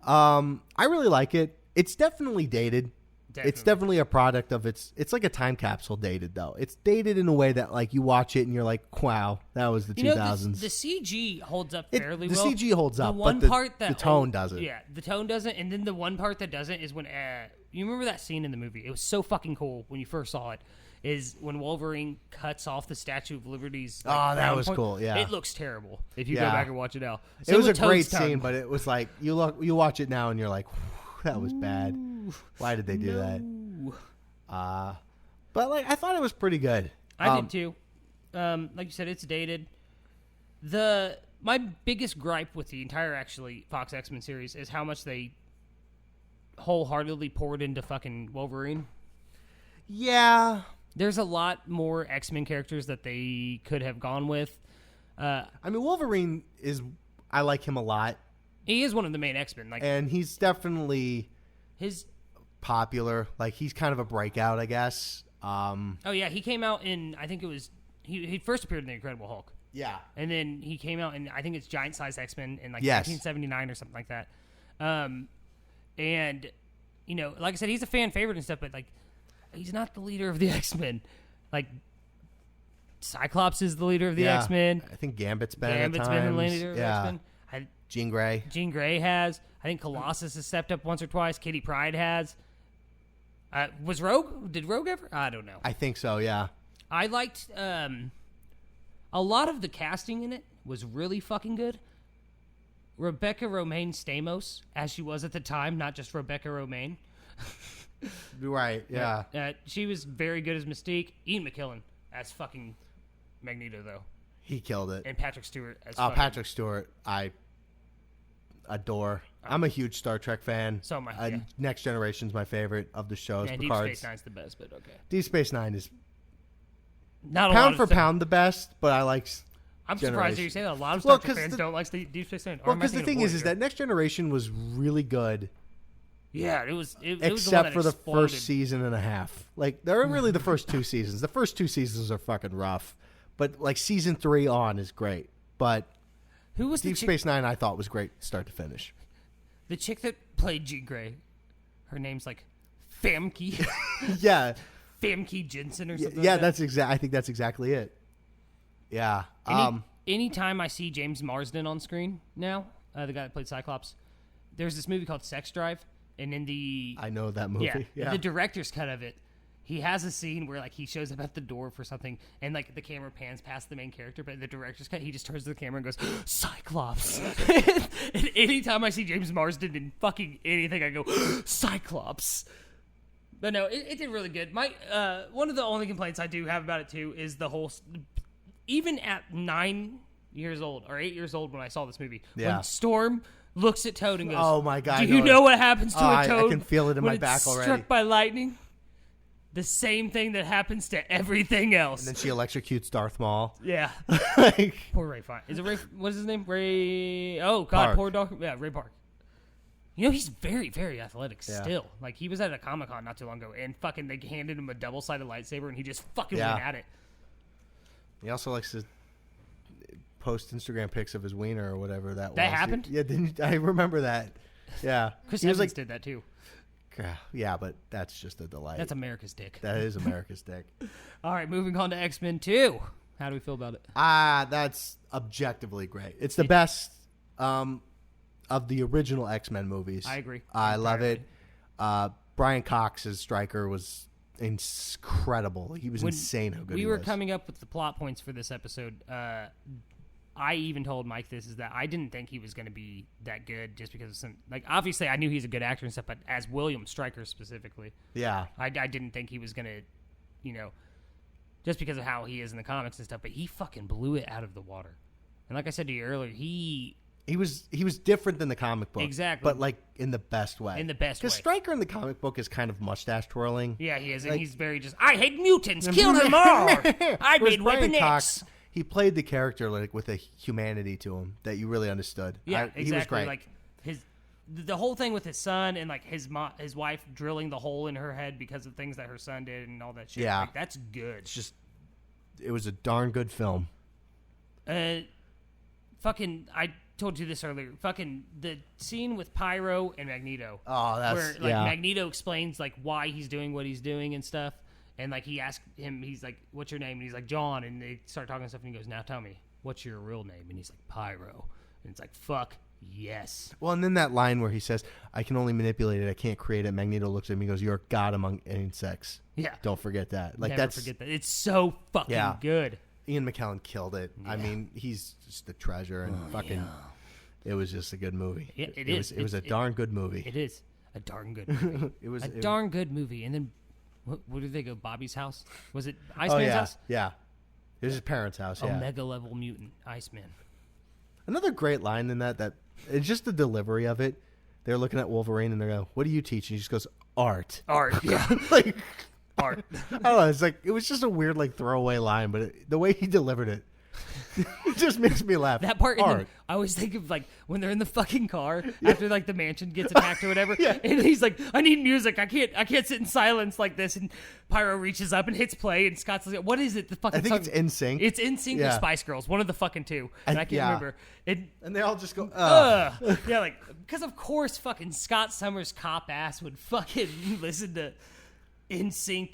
I really like it. It's definitely dated. It's definitely a product of it's like a time capsule dated, though. It's dated in a way that, like, you watch it and you're like, wow, that was the 2000s. The CG holds up fairly well. The CG holds up, but the tone doesn't. Yeah, the tone doesn't. And then the one part that doesn't is when, you remember that scene in the movie? It was so fucking cool when you first saw it. Is when Wolverine cuts off the Statue of Liberty's. Like, that was cool. Yeah, it looks terrible if you go back and watch it now. It was a great scene, but it was like you watch it now and you're like, that was bad. Why did they do that? But like I thought it was pretty good. I did too. Like you said, it's dated. My biggest gripe with the entire Fox X-Men series is how much they wholeheartedly poured into fucking Wolverine. Yeah. There's a lot more X-Men characters that they could have gone with. I mean, Wolverine I like him a lot. He is one of the main X-Men. And he's definitely popular. Like, he's kind of a breakout, I guess. Oh, yeah. He came out in, I think it was, he first appeared in The Incredible Hulk. Yeah. And then he came out in, I think it's Giant Size X-Men in 1979 or something like that. And, like I said, he's a fan favorite and stuff, but like, he's not the leader of the X-Men. Like, Cyclops is the leader of the X-Men. I think Gambit's been at times. Been the leader of the X-Men. Jean Grey. Jean Grey has. I think Colossus has stepped up once or twice. Kitty Pryde has. Was Rogue? Did Rogue ever? I don't know. I think so, yeah. I liked a lot of the casting in it was really fucking good. Rebecca Romaine Stamos, as she was at the time, not just Rebecca Romaine. Right, yeah. She was very good as Mystique. Ian McKellen as fucking Magneto, though. He killed it. And Patrick Stewart as Patrick Stewart, I adore. I'm a huge Star Trek fan. So am I. Next Generation's my favorite of the shows. Yeah, Deep Space Nine's the best, but okay. Deep Space Nine is not pound for pound the best, but I like I'm surprised that you say that. A lot of Star Trek fans don't like Deep Space Nine. Well, because the thing is that Next Generation was really good. Yeah, it was except for the first season and a half. Like, they're really the first two seasons. The first two seasons are fucking rough. But, like, season 3 on is great. But who was Deep Space Nine I thought was great start to finish. The chick that played Jean Grey, her name's like Famke. Yeah. Famke Jensen or something yeah, like that. I think that's exactly it. Yeah. Anytime I see James Marsden on screen now, the guy that played Cyclops, there's this movie called Sex Drive. And in I know that movie. Yeah. The director's cut of it, he has a scene where like he shows up at the door for something, and like the camera pans past the main character, but in the director's cut, he just turns to the camera and goes, "Cyclops." And anytime I see James Marsden in fucking anything, I go, "Cyclops." But no, it did really good. My one of the only complaints I do have about it too is the whole. Even at 9 years old or 8 years old when I saw this movie, when Storm looks at Toad and goes, "Oh my god! Do you know what happens to a Toad? I can feel it in my back already. Struck by lightning. The same thing that happens to everything else." And then she electrocutes Darth Maul. Yeah. Like, poor Ray Fine. Is it Ray? What is his name? Ray. Oh God, Park. Poor dog. Yeah, Ray Park. He's very, very athletic still. Like, he was at a Comic-Con not too long ago, and fucking they handed him a double-sided lightsaber, and he just fucking went at it. He also likes to post Instagram pics of his wiener or whatever that was. That happened? Yeah, I remember that. Yeah. Chris Evans did that too. Yeah, but that's just a delight. That's America's dick. That is America's dick. All right, moving on to X-Men 2. How do we feel about it? That's objectively great. It's the best of the original X-Men movies. I agree. I love it. Brian Cox's Stryker was incredible. He was insane how good he was. We were coming up with the plot points for this episode. I even told Mike this, is that I didn't think he was going to be that good just because of some, like, obviously I knew he's a good actor and stuff, but as William Stryker specifically, I didn't think he was going to, just because of how he is in the comics and stuff, but he fucking blew it out of the water. And like I said to you earlier, he he was different than the comic book. Exactly. But like in the best way. In the best way. Because Stryker in the comic book is kind of mustache twirling. Yeah, he is. And he's very just, I hate mutants. Kill them all. I Whereas made Brian Weapon Cox, X. he played the character like with a humanity to him that you really understood. Yeah, exactly. He was great. Like the whole thing with his son and like his wife drilling the hole in her head because of things that her son did and all that shit. Yeah. Like, that's good. It's just, it was a darn good film. Fucking, I told you this earlier. Fucking the scene with Pyro and Magneto. Oh, that's where like Magneto explains like why he's doing what he's doing and stuff. And like he asked him, he's like, "What's your name?" And he's like, "John." And they start talking stuff, and he goes, "Now tell me, what's your real name?" And he's like, "Pyro." And it's like, "Fuck yes." Well, and then that line where he says, "I can only manipulate it. I can't create it." Magneto looks at him and goes, "You're a god among insects." Yeah. Don't forget that. Like Never forget that. It's so fucking good. Ian McKellen killed it. Yeah. I mean, he's just a treasure and it was just a good movie. Yeah, it was a darn good movie. It is a darn good movie. It was a darn good movie. And then where did they go? Bobby's house? Was it Iceman's house? Yeah. It was his parents' house, Omega level mutant Iceman. Another great line in that it's just the delivery of it. They're looking at Wolverine and they go, "What do you teach?" And he just goes, "Art." Art, yeah. Like art. I don't know. It's like it was just a weird like throwaway line, but the way he delivered it, it just makes me laugh. That part, art. And then I always think of like when they're in the fucking car after like the mansion gets attacked or whatever, and he's like, "I need music. I can't sit in silence like this." And Pyro reaches up and hits play, and Scott's like, "What is it?" The fucking I think song? it's NSYNC. It's NSYNC or Spice Girls, one of the fucking two, and I can't remember. And they all just go, Yeah, like because of course fucking Scott Summers' cop ass would fucking listen to NSYNC,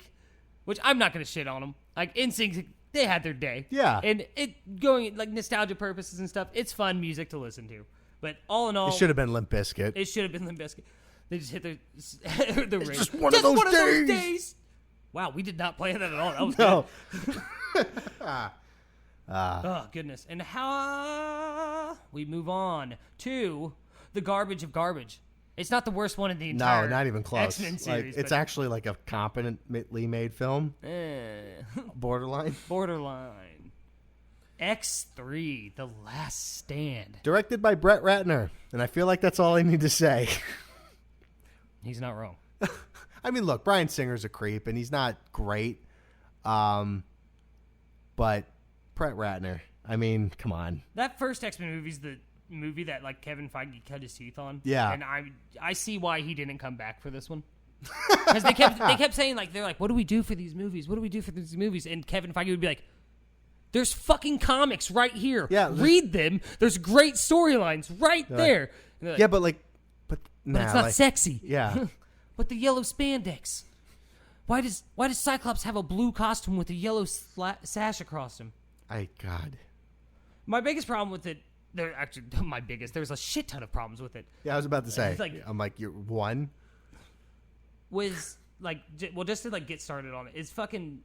which I'm not gonna shit on them. Like NSYNC, they had their day. Yeah. And it going like nostalgia purposes and stuff, it's fun music to listen to. But all in all, It should have been Limp Bizkit. It should have been Limp Bizkit. They just hit the It's ring. just one of those days. Wow, we did not plan that at all. That was good. Oh, goodness. And how we move on to the garbage of garbage. It's not the worst one in the entire not even close. X-Men series. It's actually like a competently made film. Borderline. X3, The Last Stand. Directed by Brett Ratner. And I feel like that's all I need to say. He's not wrong. I mean, look, Bryan Singer's a creep, and he's not great. But Brett Ratner, I mean, come on. That first X-Men movie's the movie that like Kevin Feige cut his teeth on. Yeah. And I see why he didn't come back for this one. Because they kept saying like, they're like, what do we do for these movies? What do we do for these movies? And Kevin Feige would be like, there's fucking comics right here. Yeah, read them. There's great storylines right there. Like, yeah, but it's not sexy. Yeah. But the yellow spandex. Why does Cyclops have a blue costume with a yellow sash across him? God. My biggest problem with it, there's a shit ton of problems with it. Yeah, I was about to say. Like, I'm like, you're one. Was like, well, just to like get started on it, it's fucking.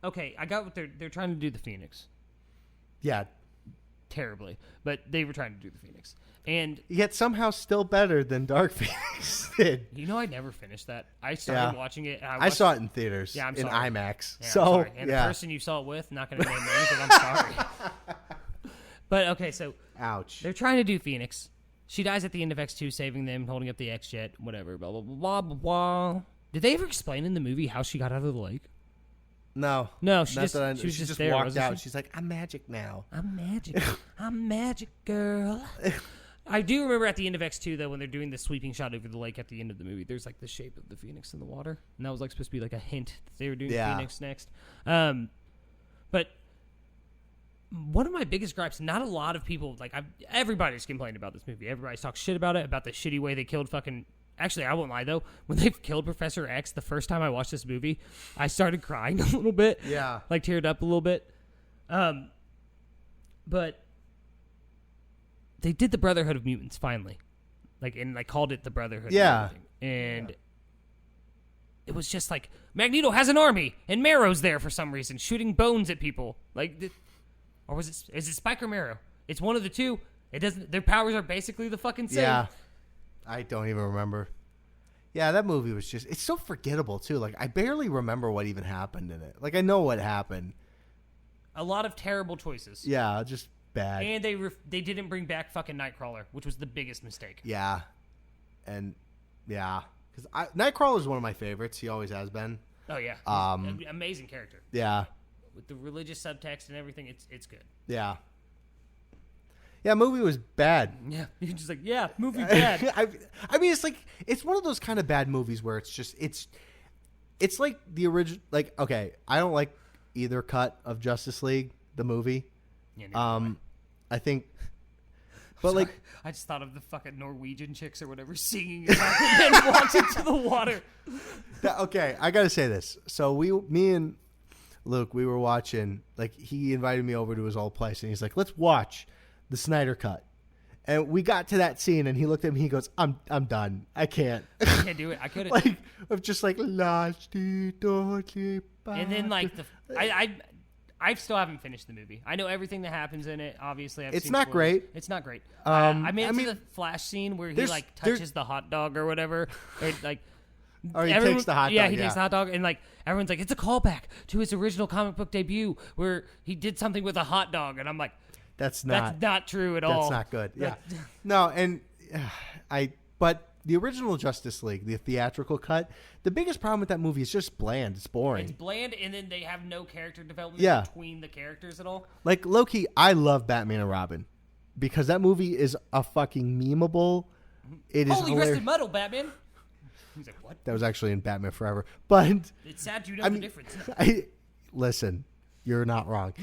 Okay, I got what they're trying to do the Phoenix. Yeah. Terribly, but they were trying to do the Phoenix, and yet somehow still better than Dark Phoenix did. You know, I never finished that. I started watching it. And I saw it in theaters. Yeah, I'm in sorry. IMAX. Yeah, so I'm sorry. And the yeah. person you saw it with, not going to name names, but I'm sorry. But okay, so ouch. They're trying to do Phoenix. She dies at the end of X2, saving them, holding up the X-Jet, whatever. Blah blah blah blah blah. Did they ever explain in the movie how she got out of the lake? No, she was just there, walked out. She? She's like, "I'm magic now. I'm magic. I'm magic, girl." I do remember at the end of X2 though, when they're doing the sweeping shot over the lake at the end of the movie, there's like the shape of the Phoenix in the water, and that was like supposed to be like a hint that they were doing Phoenix next. But one of my biggest gripes, not a lot of people everybody's complained about this movie. Everybody's talked shit about it, about the shitty way they killed fucking. Actually, I won't lie, though. When they killed Professor X, the first time I watched this movie, I started crying a little bit. Yeah. Like, teared up a little bit. But they did the Brotherhood of Mutants, finally. And called it the Brotherhood. Yeah. And it was just like, Magneto has an army, and Marrow's there for some reason, shooting bones at people. Or is it Spike or Marrow? It's one of the two. Their powers are basically the fucking same. Yeah. I don't even remember. Yeah, that movie was it's so forgettable, too. Like, I barely remember what even happened in it. Like, I know what happened. A lot of terrible choices. Yeah, just bad. And they didn't bring back fucking Nightcrawler, which was the biggest mistake. Yeah. And, yeah. Because Nightcrawler is one of my favorites. He always has been. Oh, yeah. He's an amazing character. Yeah. With the religious subtext and everything, it's good. Yeah. Yeah, movie was bad. Yeah. You're just like, yeah, movie bad. I mean, it's like, it's one of those kind of bad movies where it's just, it's like the original, like, okay, I don't like either cut of Justice League, the movie. Yeah, I think, but sorry, like, I just thought of the fucking Norwegian chicks or whatever singing about and then walks into the water. Okay, I gotta say this. So me and Luke, we were watching, like, he invited me over to his old place and he's like, let's watch the Snyder cut. And we got to that scene and he looked at me, he goes, I'm done. I can't. I can't do it. I couldn't. Like, I'm just like, and then like I still haven't finished the movie. I know everything that happens in it. Obviously, It's not great. It's not great. I made it to mean, the Flash scene where he there's- like touches the hot dog or whatever, or like. Or he takes the hot dog. Yeah, he takes the hot dog, and like everyone's like, it's a callback to his original comic book debut where he did something with a hot dog, and I'm like, that's not true at all. That's not good. Yeah, no, and but the original Justice League, the theatrical cut, the biggest problem with that movie is just bland. It's boring. It's bland, and then they have no character development between the characters at all. Like, low-key, I love Batman and Robin because that movie is a fucking memeable. It is Holy hilarious. Rusted Metal, Batman. He's like, what? That was actually in Batman Forever. But It's sad you know the difference. Listen, you're not wrong.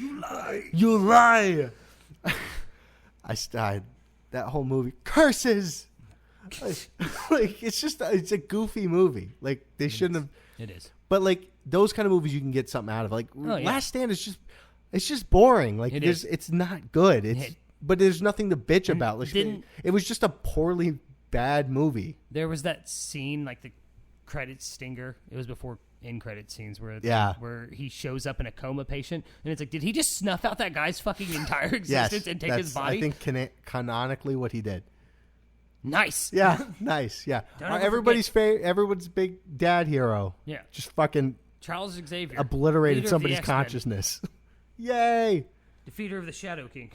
You lie. That whole movie curses. Like it's a goofy movie. Like they shouldn't have. It is. But like those kind of movies, you can get something out of. Like yeah. Last Stand is just boring. Like it's not good. But there's nothing to bitch about. Like, it was just a poorly bad movie. There was that scene, like the credits stinger. It was before end credit scenes where he shows up in a coma patient, and it's like, did he just snuff out that guy's fucking entire existence and take his body? I think canonically what he did. Nice. Yeah, nice. Yeah, everybody's big dad hero. Yeah, just fucking Charles Xavier obliterated somebody's consciousness. Yay! Defeater of the Shadow King.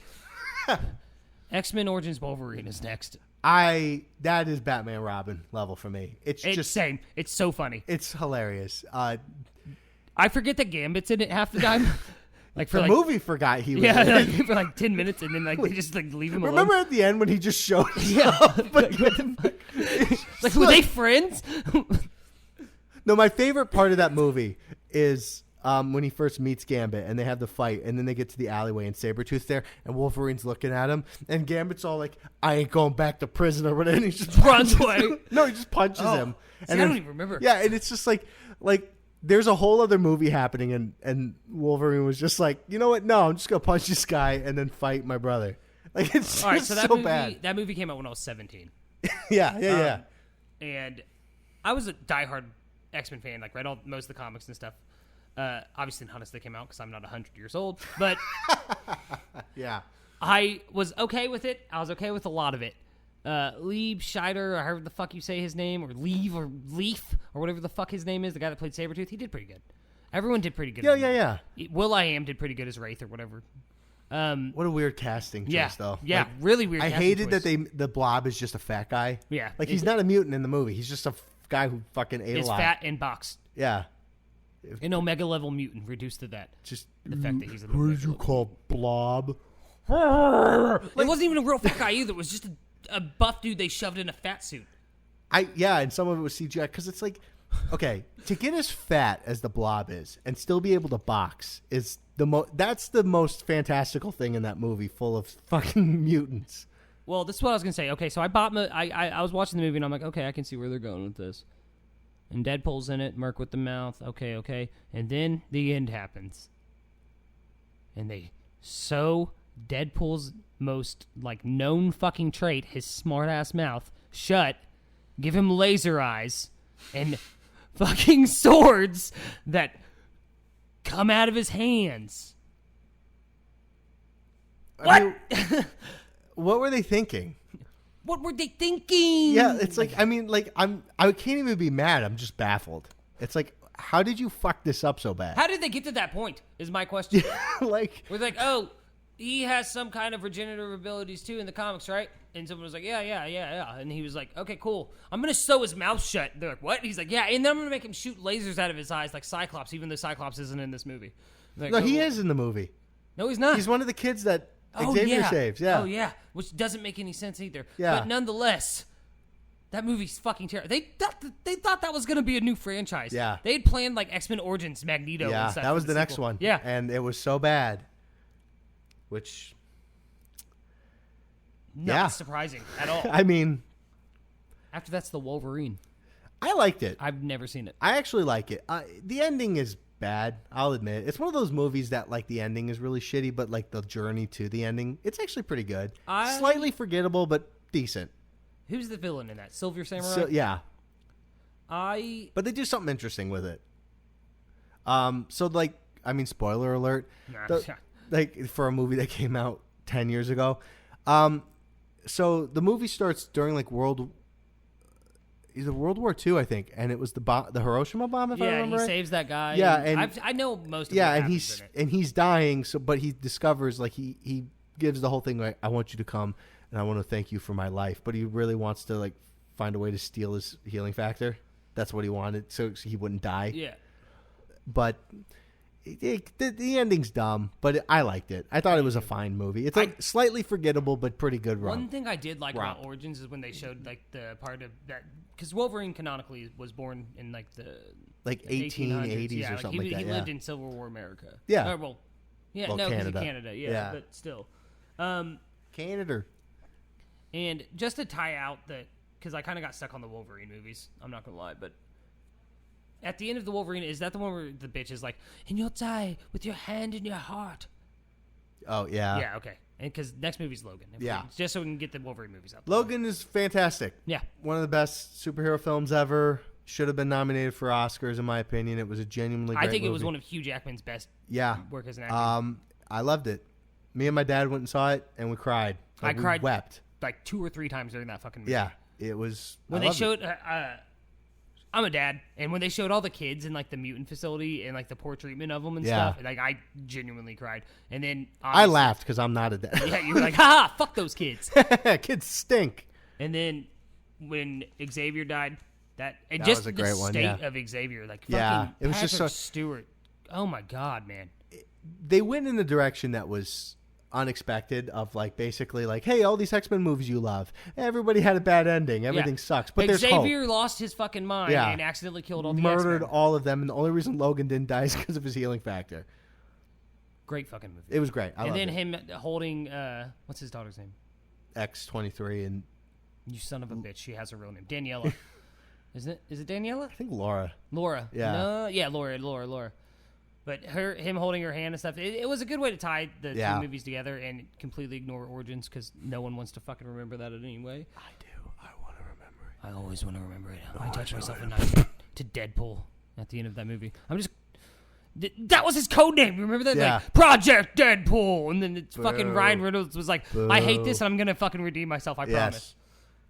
X-Men Origins Wolverine is next. That is Batman Robin level for me. It's just same. It's so funny. It's hilarious. I forget that Gambit's in it half the time. Like for the movie forgot he was in it. For like 10 minutes, and then like they just like leave him alone. Remember at the end when he just showed up? Like were they friends? No, my favorite part of that movie is when he first meets Gambit and they have the fight, and then they get to the alleyway and Sabretooth's there and Wolverine's looking at him and Gambit's all like, I ain't going back to prison or whatever, and he just runs away. No, he just punches him. And I don't even remember. Yeah, and it's just like there's a whole other movie happening and Wolverine was just like, you know what? No, I'm just gonna punch this guy and then fight my brother. Like it's all right, so that movie, bad. That movie came out when I was 17. Yeah. And I was a diehard X-Men fan, like read most of the comics and stuff. Obviously not as they came out because I'm not 100 years old, but yeah, I was okay with it. I was okay with a lot of it. Lieb Scheider, or however the fuck you say his name, or Leaf or whatever the fuck his name is, the guy that played Sabretooth, he did pretty good. Everyone did pretty good. Yeah. Will.i.am did pretty good as Wraith or whatever. What a weird casting choice, though. Yeah, like, really weird. I hated that the Blob is just a fat guy. Yeah, like he's not a mutant in the movie. He's just a guy who fucking ate a lot. He's fat and boxed. Yeah. An Omega level mutant reduced to that. Just the fact that he's an who did you call Blob? It wasn't even a real fat guy either. It was just a buff dude they shoved in a fat suit. And some of it was CGI because it's like, okay, to get as fat as the Blob is and still be able to box is that's the most fantastical thing in that movie, full of fucking mutants. Well, this is what I was gonna say. Okay, so I was watching the movie and I'm like, okay, I can see where they're going with this. And Deadpool's in it, Merc with the mouth. Okay. And then the end happens. And they sew Deadpool's most, like, known fucking trait, his smart-ass mouth, shut, give him laser eyes, and fucking swords that come out of his hands. What? What were they thinking? What were they thinking? Yeah, it's like, I mean, like, I can't even be mad. I'm just baffled. It's like, how did you fuck this up so bad? How did they get to that point, is my question. Like, we're like, oh, he has some kind of regenerative abilities too in the comics, right? And someone was like, yeah. And he was like, okay, cool. I'm going to sew his mouth shut. They're like, what? He's like, yeah. And then I'm going to make him shoot lasers out of his eyes like Cyclops, even though Cyclops isn't in this movie. Like, No, he is in the movie. No, he's not. He's one of the kids that Xavier saves. Yeah. Oh, yeah. Which doesn't make any sense either. Yeah. But nonetheless, that movie's fucking terrible. They thought that was going to be a new franchise. Yeah. They had planned like X-Men Origins, Magneto. Yeah, and stuff that was for the the next sequel. one. Yeah. And it was so bad. Which... Not surprising at all. I mean... After that's the Wolverine. I liked it. I've never seen it. I actually like it. The ending is bad. I'll admit it. It's one of those movies that like the ending is really shitty, but like the journey to the ending, it's actually pretty good. Slightly forgettable, but decent. Who's the villain in that? Silver Samurai? So, yeah. But they do something interesting with it. So like, I mean, spoiler alert. Like for a movie that came out 10 years ago. So the movie starts during like World War II, I think, and it was the Hiroshima bomb. If I remember, he saves that guy. Yeah, and I know most of. Yeah, what and he's dying. So, but he discovers like he gives the whole thing like, I want you to come, and I want to thank you for my life. But he really wants to like find a way to steal his healing factor. That's what he wanted, so he wouldn't die. Yeah, but. The ending's dumb, but I liked it. I thought it was a fine movie. It's slightly forgettable, but pretty good run. One thing I did like about Origins is when they showed like the part of that, because Wolverine canonically was born in like the 1880s or something like that. He lived in Civil War America. Yeah. Canada. Yeah, but still. Canada. And just to tie out because I kind of got stuck on the Wolverine movies. I'm not gonna lie, but. At the end of the Wolverine, is that the one where the bitch is like, and you'll die with your hand in your heart? Oh, yeah. Yeah, okay. And because next movie's Logan. Just so we can get the Wolverine movies out. Logan is fantastic. Yeah. One of the best superhero films ever. Should have been nominated for Oscars, in my opinion. It was a genuinely great movie. It was one of Hugh Jackman's best work as an actor. I loved it. Me and my dad went and saw it, and we cried. I cried. Wept. Like 2 or 3 times during that fucking movie. Yeah. It was... When they showed... I'm a dad, and when they showed all the kids in like the mutant facility and like the poor treatment of them and stuff, like I genuinely cried. And then I laughed because I'm not a dad. Yeah, you were like, "Ha, fuck those kids." Kids stink. And then when Xavier died, that was a great one. State of Xavier, like fucking it was Patrick just so Stewart. Oh my god, man! They went in the direction that was unexpected of like basically like, hey, all these X-Men movies you love, everybody had a bad ending, everything sucks, but there's Xavier hope. lost his fucking mind and accidentally killed all the murdered X-Men. all of them, and the only reason Logan didn't die is because of his healing factor. Great fucking movie. It was great. I loved it. Him holding what's his daughter's name? X-23 and you son of a bitch. She has a real name, Daniela. Is it Daniela? I think Laura. Yeah. No, yeah, Laura. But him holding her hand and stuff, it was a good way to tie the two movies together and completely ignore Origins because no one wants to fucking remember that anyway. I do. I want to remember it. I always want to remember it. I touch myself at night to Deadpool at the end of that movie. That was his code name. Remember that? Yeah. Like, Project Deadpool. And then it's fucking Ryan Reynolds was like, I hate this and I'm going to fucking redeem myself. I promise.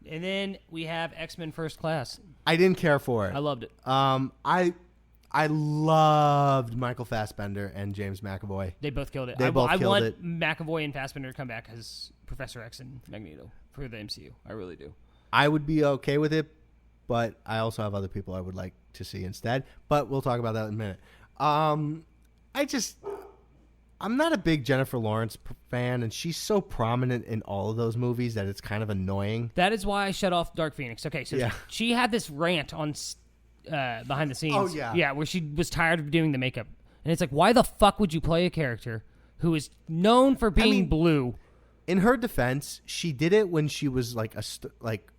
And then we have X-Men First Class. I didn't care for it. I loved it. I loved Michael Fassbender and James McAvoy. They both killed it. I want McAvoy and Fassbender to come back as Professor X and Magneto for the MCU. I really do. I would be okay with it, but I also have other people I would like to see instead. But we'll talk about that in a minute. I'm not a big Jennifer Lawrence fan, and she's so prominent in all of those movies that it's kind of annoying. That is why I shut off Dark Phoenix. Okay, so she had this rant on behind the scenes. Oh, yeah. Yeah, where she was tired of doing the makeup. And it's like, why the fuck would you play a character who is known for being blue? In her defense, she did it when she was like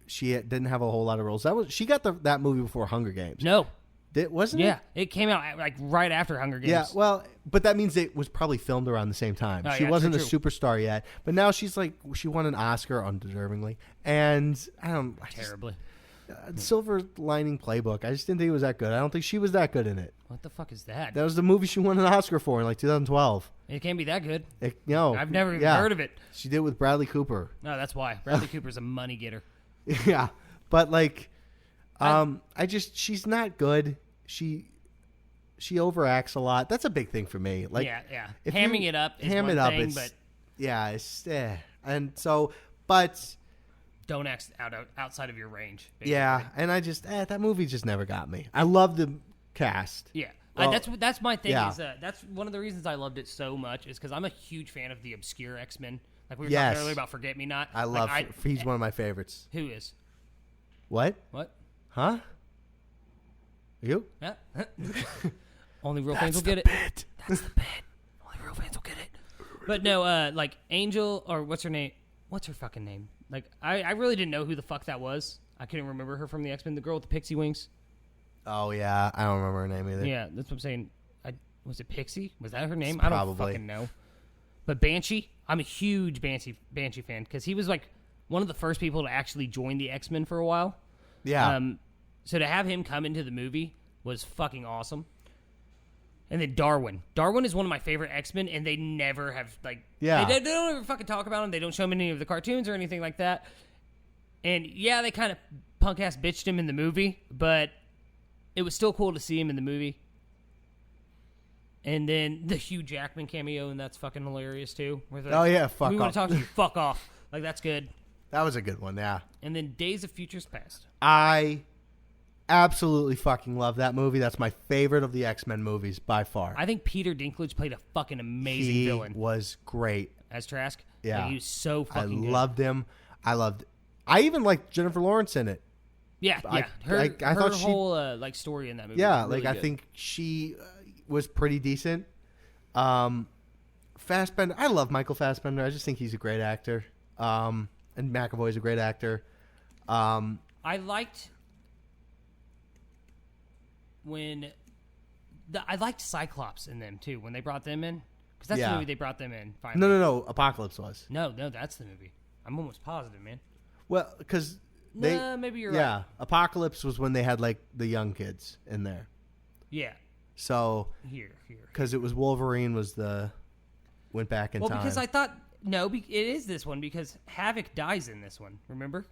she didn't have a whole lot of roles. She got that movie before Hunger Games. No. Wasn't it? Yeah, it came out like right after Hunger Games. Yeah, well, but that means it was probably filmed around the same time. She wasn't a superstar yet, but now she's like, she won an Oscar undeservingly, and terribly. Silver Lining Playbook. I just didn't think it was that good. I don't think she was that good in it. What the fuck is that? That was the movie she won an Oscar for in like 2012. It can't be that good. I've never even heard of it. She did it with Bradley Cooper. No, that's why. Bradley Cooper's a money getter. Yeah, but like, she's not good. She overacts a lot. That's a big thing for me. Like, yeah. Hamming it up is one thing, but Yeah, it's and so, but Don't act outside of your range. Basically. yeah, and I just that movie just never got me. I love the cast. Yeah. Well, That's my thing. yeah. Is that's one of the reasons I loved it so much is because I'm a huge fan of the obscure X-Men. Like we were Yes. talking earlier about Forget Me Not. I love. He's one of my favorites. Who is? What? What? Huh? You? Huh? Only real fans will get it. Bit. That's the bit. Only real fans will get it. But no, like Angel or what's her name? What's her fucking name? Like I really didn't know who the fuck that was. I couldn't remember her from the X-Men. The girl with the pixie wings. Oh yeah, I don't remember her name either. Yeah, that's what I'm saying. Was it Pixie? Was that her name? Probably. I don't fucking know. But Banshee, I'm a huge Banshee fan because he was like one of the first people to actually join the X-Men for a while. Yeah. So to have him come into the movie was fucking awesome. And then Darwin. Darwin is one of my favorite X-Men, and they never have, like... Yeah. They don't ever fucking talk about him. They don't show him in any of the cartoons or anything like that. And, yeah, they kind of punk-ass bitched him in the movie, but it was still cool to see him in the movie. And then the Hugh Jackman cameo, and that's fucking hilarious, too. Oh, yeah, fuck off. We want to talk to you. Fuck off. Like, that's good. That was a good one, yeah. And then Days of Futures Past. I absolutely fucking love that movie. That's my favorite of the X-Men movies by far. I think Peter Dinklage played a fucking amazing he villain. Was great. As Trask? Yeah. Like, he was so fucking good. I loved him. I even liked Jennifer Lawrence in it. Yeah, yeah. I Her thought she, whole like story in that movie. yeah, was really like good. I think she was pretty decent. Fassbender, I love Michael Fassbender. I just think he's a great actor. And McAvoy's a great actor. I liked I liked Cyclops in them too when they brought them in because that's the movie they brought them in. Finally. No. Apocalypse was. No, that's the movie. I'm almost positive, man. Well, because maybe you're right. Yeah, Apocalypse was when they had like the young kids in there. Yeah. So Here. because it was Wolverine went back in time. Well, because I thought it is this one because Havoc dies in this one. Remember?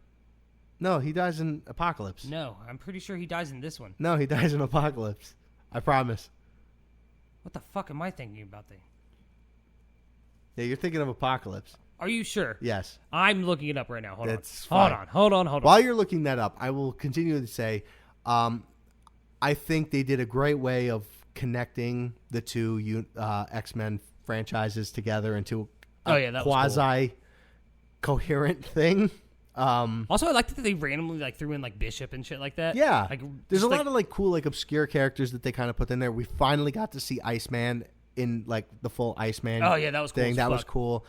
No, he dies in Apocalypse. No, I'm pretty sure he dies in this one. No, he dies in Apocalypse. I promise. What the fuck am I thinking about then? Yeah, you're thinking of Apocalypse. Are you sure? Yes. I'm looking it up right now. Hold fine. on. Hold on. While you're looking that up, I will continue to say, I think they did a great way of connecting the two X-Men franchises together into a quasi-coherent thing. Also, I like that they randomly like threw in like Bishop and shit like that. Yeah, like there's a lot of like cool like obscure characters that they kind of put in there. We finally got to see Iceman in like the full Iceman. Oh yeah, that was cool. That was cool.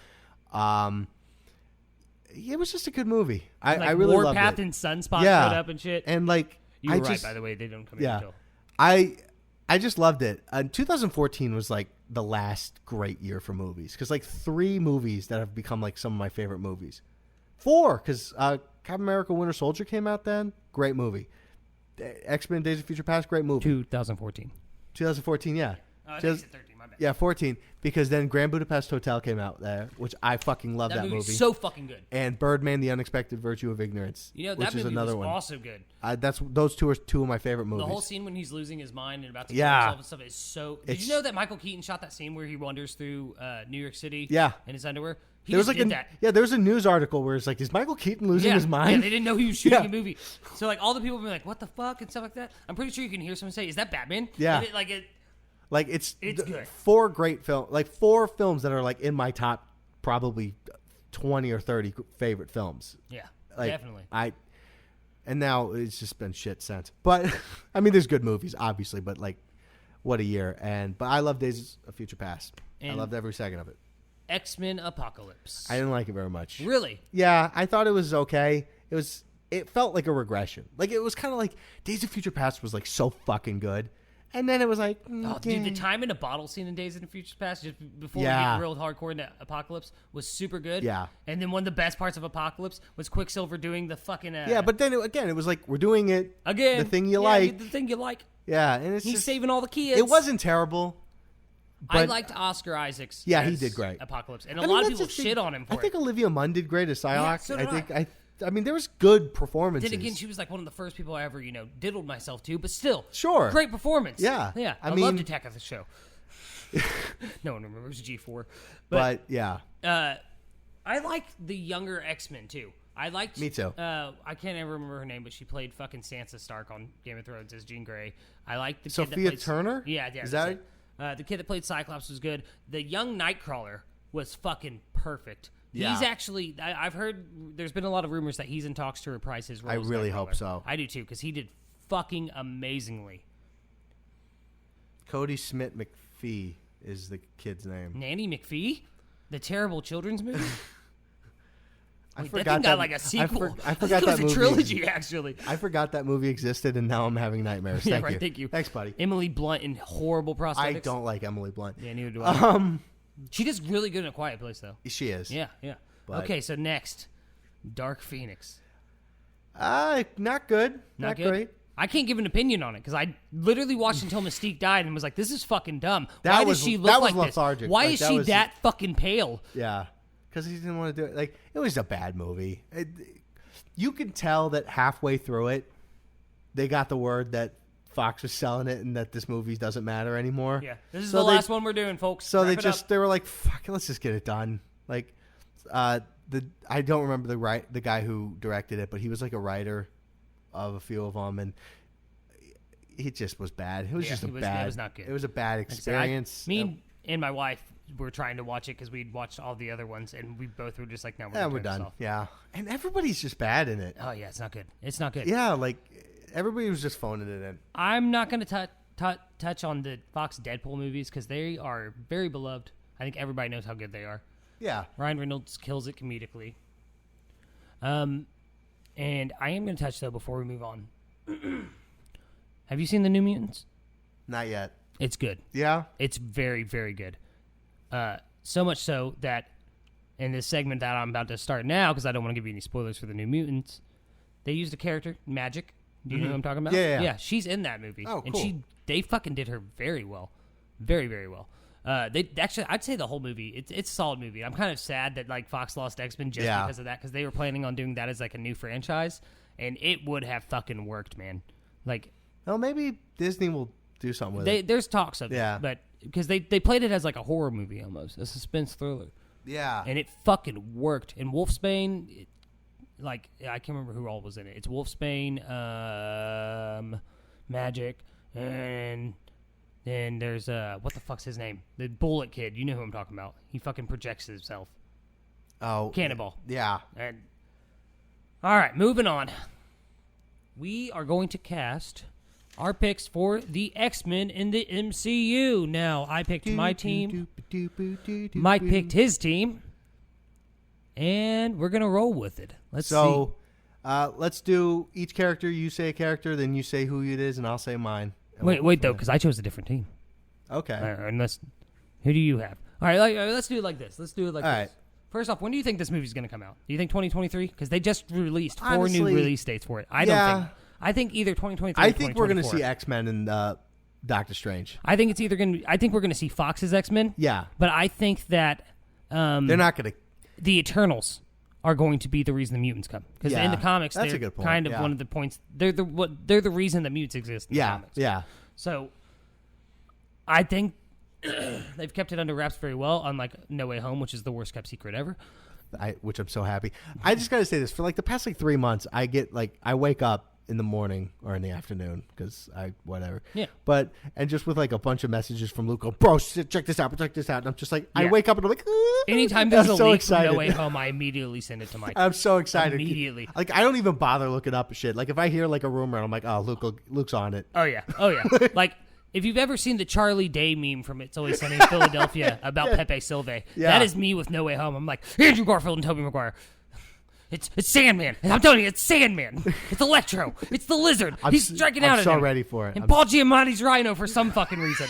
It was just a good movie. I really loved it. Warpath and Sunspot showed up and shit. And like you were right, by the way, they don't come in until. I just loved it. 2014 was like the last great year for movies because like 3 movies that have become like some of my favorite movies. 4 because Captain America: Winter Soldier came out then. Great movie. X-Men: Days of Future Past. Great movie. 2014. 2014. Yeah. I think it's 13. My bad. Yeah, 14 because then Grand Budapest Hotel came out there, which I fucking love that movie. So fucking good. And Birdman: The Unexpected Virtue of Ignorance. You know which that movie is another was one. also good. Those two are 2 of my favorite movies. The whole scene when he's losing his mind and about to kill himself and stuff is so. Did you know that Michael Keaton shot that scene where he wanders through New York City? Yeah. In his underwear. There was like there was a news article where it's like, is Michael Keaton losing his mind? Yeah, they didn't know he was shooting a movie. So like all the people were like, what the fuck and stuff like that. I'm pretty sure you can hear someone say, is that Batman? Yeah. And it's good. 4 great films, like 4 films that are like in my top probably 20 or 30 favorite films. Yeah, like, definitely. And now it's just been shit since. But I mean, there's good movies, obviously, but like, what a year! But I love Days of Future Past. I loved every second of it. X-Men Apocalypse. I didn't like it very much. Really? Yeah, I thought it was okay. It felt like a regression. Like it was kind of like Days of Future Past was like so fucking good. And then it was like, dude, the time in a bottle scene in Days of the Future Past, just before we get real hardcore into Apocalypse, was super good. Yeah. And then one of the best parts of Apocalypse was Quicksilver doing the fucking... yeah, but then it was like, we're doing it. Again. The thing you like. The thing you like. Yeah, and it's He's saving all the kids. It wasn't terrible. I liked Oscar Isaacs. Yeah, he did great. Apocalypse. And a lot of people shit on him for it. I think Olivia Munn did great as Psylocke. Yeah, so did I mean, there was good performances. Then again, she was like one of the first people I ever, diddled myself to, but still. Sure. Great performance. Yeah. Yeah. I loved Attack of the Show. No one remembers G4. But yeah. I like the younger X-Men too. I liked. Me too. I can't ever remember her name, but she played fucking Sansa Stark on Game of Thrones as Jean Grey. I like the kid Sophia that played, Turner. Yeah, Is that? the kid that played Cyclops was good. The young Nightcrawler was fucking perfect. Yeah. He's actually. I've heard. There's been a lot of rumors that he's in talks to reprise his role. I as really Nightcrawler. hope so. I do too, because he did fucking amazingly. Cody Smith McPhee is the kid's name. Nanny McPhee, the terrible children's movie. I Wait, forgot that thing got like a sequel. I forgot it was that a movie. trilogy, actually. I forgot that movie existed, and now I'm having nightmares. Yeah, Thank right, you. thank you. Thanks, buddy. Emily Blunt in horrible prosthetics. I don't like Emily Blunt. Yeah, neither do I. She does really good in A Quiet Place, though. She is. Yeah, yeah. But- Okay, so next, Dark Phoenix. Not good. Not good? great. I can't give an opinion on it because I literally watched until Mystique died and was like, "This is fucking dumb. That Why was- does she that look was like lethargic. this? Why Like, is that she was- that fucking pale?" Yeah, because he didn't want to do it. Like, it was a bad movie. You can tell that halfway through it, they got the word that Fox was selling it and that this movie doesn't matter anymore. Yeah, this is So the they- last one we're doing, folks. So Wrap it up. they were like, "Fuck it, let's just get it done." Like, I don't remember the guy who directed it, but he was like a writer of a few of them, and he just was bad. It was just it was not good. It was a bad Like I said, experience. me and my wife were trying to watch it because we'd watched all the other ones, and we both were just like, "No, we're turn this done." off. Yeah, and everybody's just bad in it. Oh yeah, it's not good. It's not good. Yeah, like everybody was just phoning it in. I'm not going to touch on the Fox Deadpool movies because they are very beloved. I think everybody knows how good they are. Yeah, Ryan Reynolds kills it comedically. And I am going to touch, though, before we move on. Have you seen The New Mutants? not yet. It's good. Yeah, It's very, very good. So much so that in this segment that I'm about to start now, because I don't want to give you any spoilers for The New Mutants, they used a character, Magic. Do you know who I'm talking about? Yeah. She's in that movie. Oh, And cool. they fucking did her very well. Very, very well. They actually, I'd say the whole movie, it's a solid movie. I'm kind of sad that like Fox lost X-Men just because of that, because they were planning on doing that as like a new franchise, and it would have fucking worked, man. Like, well, maybe Disney will do something with it. there's talks of Yeah. it, but because they played it as like a horror movie almost, a suspense thriller, Yeah, and it fucking worked. And Wolfsbane, like I can't remember who all was in it. It's Wolfsbane, Magic, and then there's what the fuck's his name? The Bullet Kid. You know who I'm talking about. He fucking projects himself. oh, Cannonball. Yeah, And all right, moving on. We are going to cast our picks for the X-Men in the MCU. Now, I picked my team. Mike picked his team. And we're going to roll with it. Let's see. Let's do each character. You say a character, then you say who it is, and I'll say mine. And Wait, we'll go though, from because I chose a different team. there. Okay. All right, unless, who do you have? All right, let's do it like this. Let's do it like All this. right. First off, when do you think this movie's going to come out? Do you think 2023? Because they just released 4 new Honestly, release dates for it. I yeah. don't think. I think either 2023 or I think we're going to 2024. see X-Men and Doctor Strange. I think it's either going to. I think we're going to see Fox's X-Men. Yeah. But I think that They're not going to. the Eternals are going to be the reason the mutants come. Because in the comics, that's they're a good point. kind of Yeah. one of the points. They're the reason that mutants exist. In the Yeah. comics. Yeah. So I think they've kept it under wraps very well. Unlike No Way Home, which is the worst kept secret ever. Which I'm so happy. I just got to say this. For like the past 3 months, I wake up in the morning or in the afternoon because whatever. Yeah. And just with like a bunch of messages from Luke, bro, check this out, check this out. And I'm just like, I Yeah. wake up and I'm like, Anytime there's I'm a so leak excited. from No Way Home, I immediately send it to Mike. I'm so excited. Immediately. Like, I don't even bother looking up shit. Like, if I hear like a rumor, I'm like, oh, Luke's on it. Oh yeah. Like, if you've ever seen the Charlie Day meme from It's Always Sunny in Philadelphia about Pepe Silva, Yeah. that is me with No Way Home. I'm like, Andrew Garfield and Tobey Maguire. It's Sandman. And I'm telling you, it's Sandman. It's Electro. It's the Lizard. He's striking out I'm at so him. ready for it. And Paul Giamatti's Rhino for some fucking reason.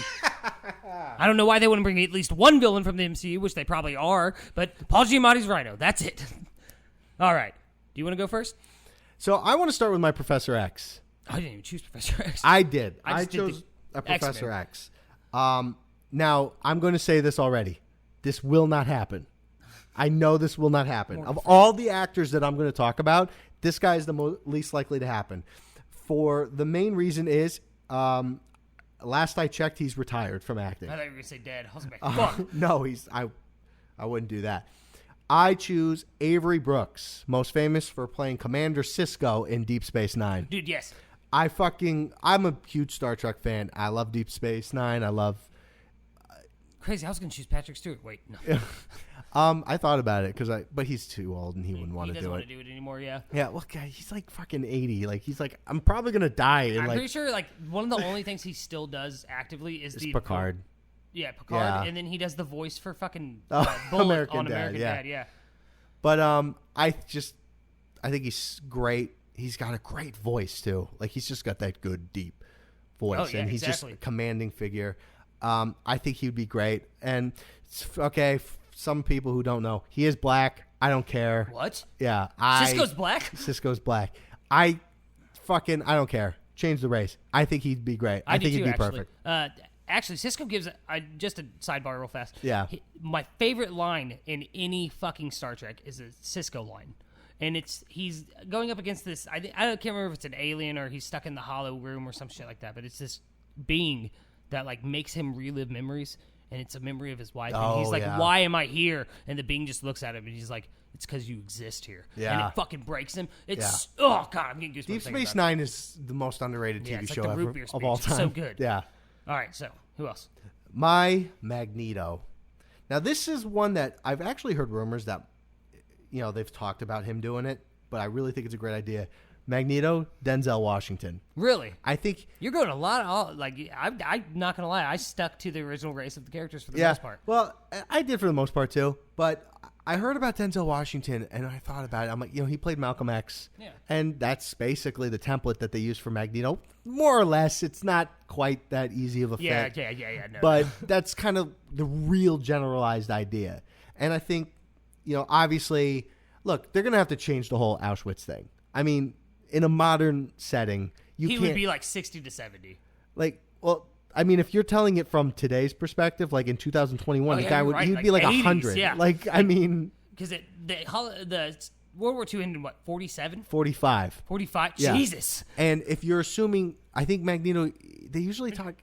I don't know why they wouldn't bring at least one villain from the MCU, which they probably are, but Paul Giamatti's Rhino. That's it. All right. Do you want to go first? So I want to start with my Professor X. I didn't even choose Professor X. I did. I I just did chose the a Professor X-Men. X. Now, I'm going to say this already. This will not happen. I know this will not happen. Of all the actors that I'm going to talk about, this guy is the least likely to happen. For the main reason is, last I checked, he's retired from acting. I thought you were going to say dead. I was like, fuck. No, I wouldn't do that. I choose Avery Brooks, most famous for playing Commander Sisko in Deep Space Nine. Dude, yes. I'm a huge Star Trek fan. I love Deep Space Nine. I love. Crazy. I was going to choose Patrick Stewart. Wait, no. I thought about it but he's too old and he wouldn't want to do it. He doesn't want to do it anymore. Yeah. Yeah. Well, God, he's like fucking 80. Like he's like, I'm probably gonna die. And I'm pretty sure like one of the only things he still does actively is the Picard. Yeah, Picard, Yeah. and then he does the voice for fucking Oh, Bullet American on Dad, American yeah. Dad. Yeah. But I think he's great. He's got a great voice too. Like he's just got that good deep voice, Oh, yeah, and he's exactly. just a commanding figure. I think he'd be great. And okay, some people who don't know, he is black. I don't care. What? Yeah, Cisco's black? Cisco's black. I don't care. Change the race. I think he'd be great. I think do he'd too, be actually. perfect. Actually, Cisco gives just a sidebar real fast. Yeah. My favorite line in any fucking Star Trek is a Cisco line. And he's going up against this. I can't remember if it's an alien or he's stuck in the hollow room or some shit like that. But it's this being that like makes him relive memories, and it's a memory of his wife. And he's like, yeah. "Why am I here?" And the being just looks at him, and he's like, "It's because you exist here." Yeah. And it fucking breaks him. It's oh god, I'm getting goosebumps. Deep thinking Space about Nine is the most underrated Yeah, TV it's like show the ever root beer of all speech. It's time. so good. Yeah. it. All right, so who else? My Magneto. Now, this is one that I've actually heard rumors that, they've talked about him doing it, but I really think it's a great idea. Magneto, Denzel Washington. Really? I think. You're going a lot. I'm not gonna lie. I stuck to the original race of the characters for the Yeah. most part. Well, I did for the most part too, but I heard about Denzel Washington and I thought about it. I'm like, he played Malcolm X. Yeah. And that's basically the template that they use for Magneto. More or less. It's not quite that easy of a Yeah. fit. No. But that's kind of the real generalized idea. And I think, obviously, look, they're going to have to change the whole Auschwitz thing. I mean, in a modern setting, he would be like 60 to 70. If you're telling it from today's perspective, like in 2021, the guy you're would right, he'd like be like 80s, 100. yeah. Because the World War II ended in what, 47? 45. 45? Yeah. Jesus. And if you're assuming, I think Magneto, they usually talk,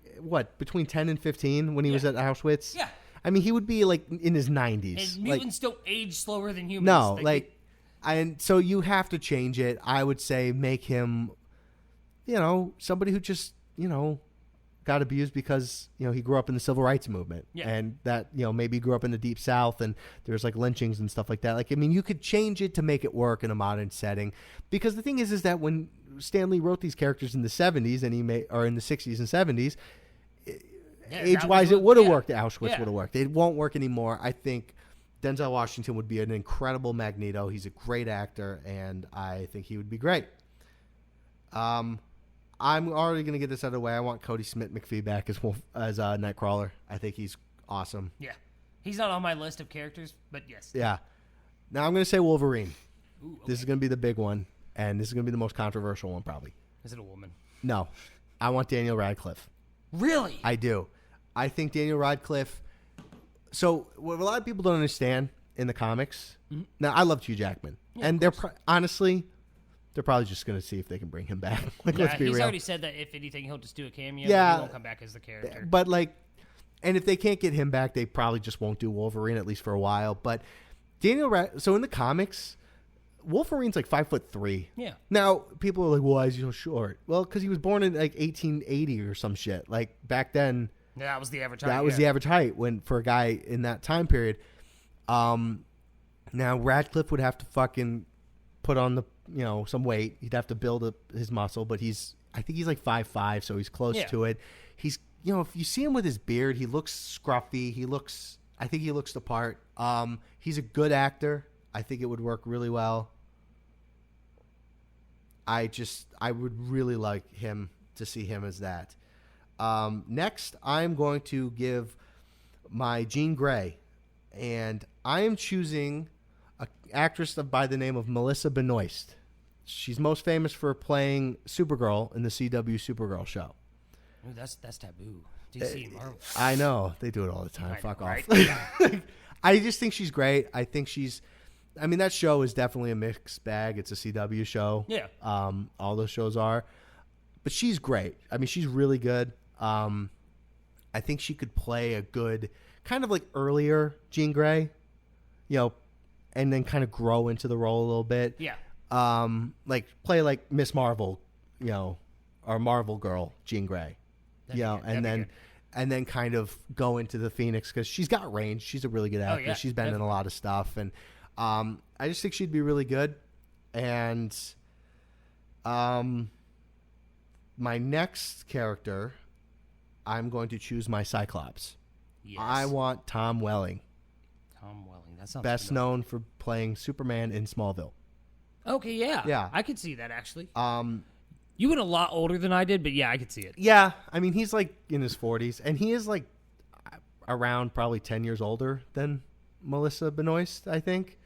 between 10 and 15 when he was at Auschwitz? Yeah. I mean, he would be like in his 90s. And mutants don't age slower than humans. No, and so you have to change it. I would say make him, somebody who just, got abused because, he grew up in the civil rights movement. Yeah. And that, maybe grew up in the Deep South and there's like lynchings and stuff like that. Like, I mean, you could change it to make it work in a modern setting. Because the thing is that when Stan Lee wrote these characters in the 70s or in the 60s and 70s, age-wise, it would have worked. Auschwitz would have worked. It won't work anymore. I think Denzel Washington would be an incredible Magneto. He's a great actor, and I think he would be great. I'm already going to get this out of the way. I want Cody Smith McPhee back as Nightcrawler. I think he's awesome. Yeah. He's not on my list of characters, but yes. Yeah. Now I'm going to say Wolverine. Ooh, okay. This is going to be the big one, and this is going to be the most controversial one probably. Is it a woman? No. I want Daniel Radcliffe. Really? I do. I think Daniel Radcliffe. So what a lot of people don't understand in the comics. Mm-hmm. Now I love Hugh Jackman, and honestly, they're probably just going to see if they can bring him back. Let's be real. He's already said that if anything, he'll just do a cameo. Yeah, he won't come back as the character. But and if they can't get him back, they probably just won't do Wolverine at least for a while. But so in the comics, Wolverine's like 5'3". Yeah. Now people are like, "Why is he so short?" Well, because he was born in like 1880 or some shit. Like back then. Yeah, that was the average height. That was the average height for a guy in that time period. Now Radcliffe would have to fucking put on some weight. He'd have to build up his muscle, but I think he's like 5'5", so he's close to it. He's if you see him with his beard, he looks scruffy. I think he looks the part. He's a good actor. I think it would work really well. I would really like to see him as that. Next, I'm going to give my Jean Grey, and I am choosing an actress by the name of Melissa Benoist. She's most famous for playing Supergirl in the CW Supergirl show. Ooh, that's taboo. DC and Marvel. I know. They do it all the time. Fuck right? off. I just think she's great. I think that show is definitely a mixed bag. It's a CW show. Yeah. All those shows are. But she's great. I mean, she's really good. I think she could play a good, kind of like earlier Jean Grey. and then kind of grow into the role a little bit. Yeah. Like play like Miss Marvel, or Marvel Girl, Jean Grey, and then kind of go into the Phoenix because she's got range. She's a really good actor. She's been in a lot of stuff, and I just think she'd be really good. And my next character, I'm going to choose my Cyclops. Yes. I want Tom Welling. Tom Welling. That sounds best known for playing Superman in Smallville. Okay, yeah. Yeah. I could see that, actually. You went a lot older than I did, but yeah, I could see it. Yeah. I mean, he's like in his 40s, and he is like around probably 10 years older than Melissa Benoist, I think.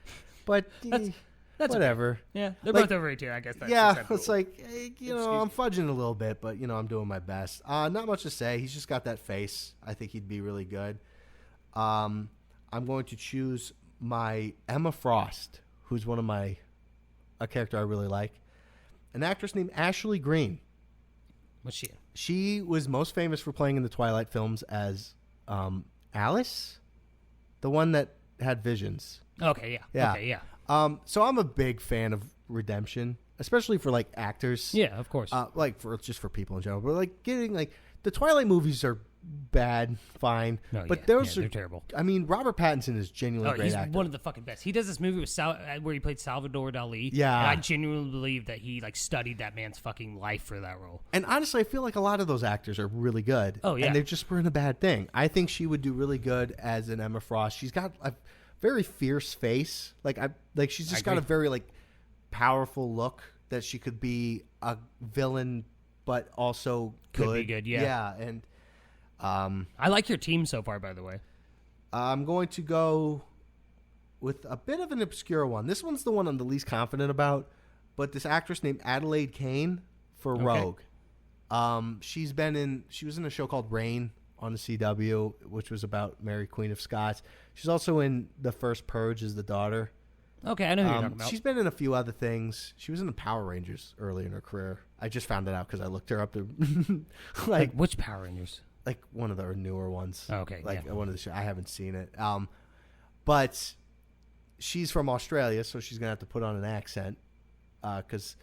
But that's whatever. Okay. Yeah, they're both over 18, I guess. That's acceptable. It's like, I'm fudging a little bit, but, I'm doing my best. Not much to say. He's just got that face. I think he'd be really good. I'm going to choose my Emma Frost, who's a character I really like. An actress named Ashley Greene. What's she in? She was most famous for playing in the Twilight films as Alice, the one that had visions. Okay, yeah. Okay, yeah. So I'm a big fan of redemption, especially for like actors. Yeah, of course. Like for people in general. But like getting like the Twilight movies are bad, fine. No, but they're terrible. I mean, Robert Pattinson is genuinely a great actor. He's one of the fucking best. He does this movie with where he played Salvador Dali. Yeah. And I genuinely believe that he like studied that man's fucking life for that role. And honestly, I feel like a lot of those actors are really good. Oh, yeah. And they just were in a bad thing. I think she would do really good as an Emma Frost. She's got a very fierce face. She's just got a very like powerful look that she could be a villain, but also good. Could be good, yeah. Yeah, and I like your team so far, by the way. I'm going to go with a bit of an obscure one. This one's the one I'm the least confident about, but this actress named Adelaide Kane for Rogue. She was in a show called Reign on the CW, which was about Mary Queen of Scots. She's also in the first Purge as the daughter. Okay, I know who you're talking about. She's been in a few other things. She was in the Power Rangers early in her career. I just found it out because I looked her up. Like which Power Rangers? Like one of the newer ones. Oh, okay, like one of the I haven't seen it. But she's from Australia, so she's gonna have to put on an accent. Because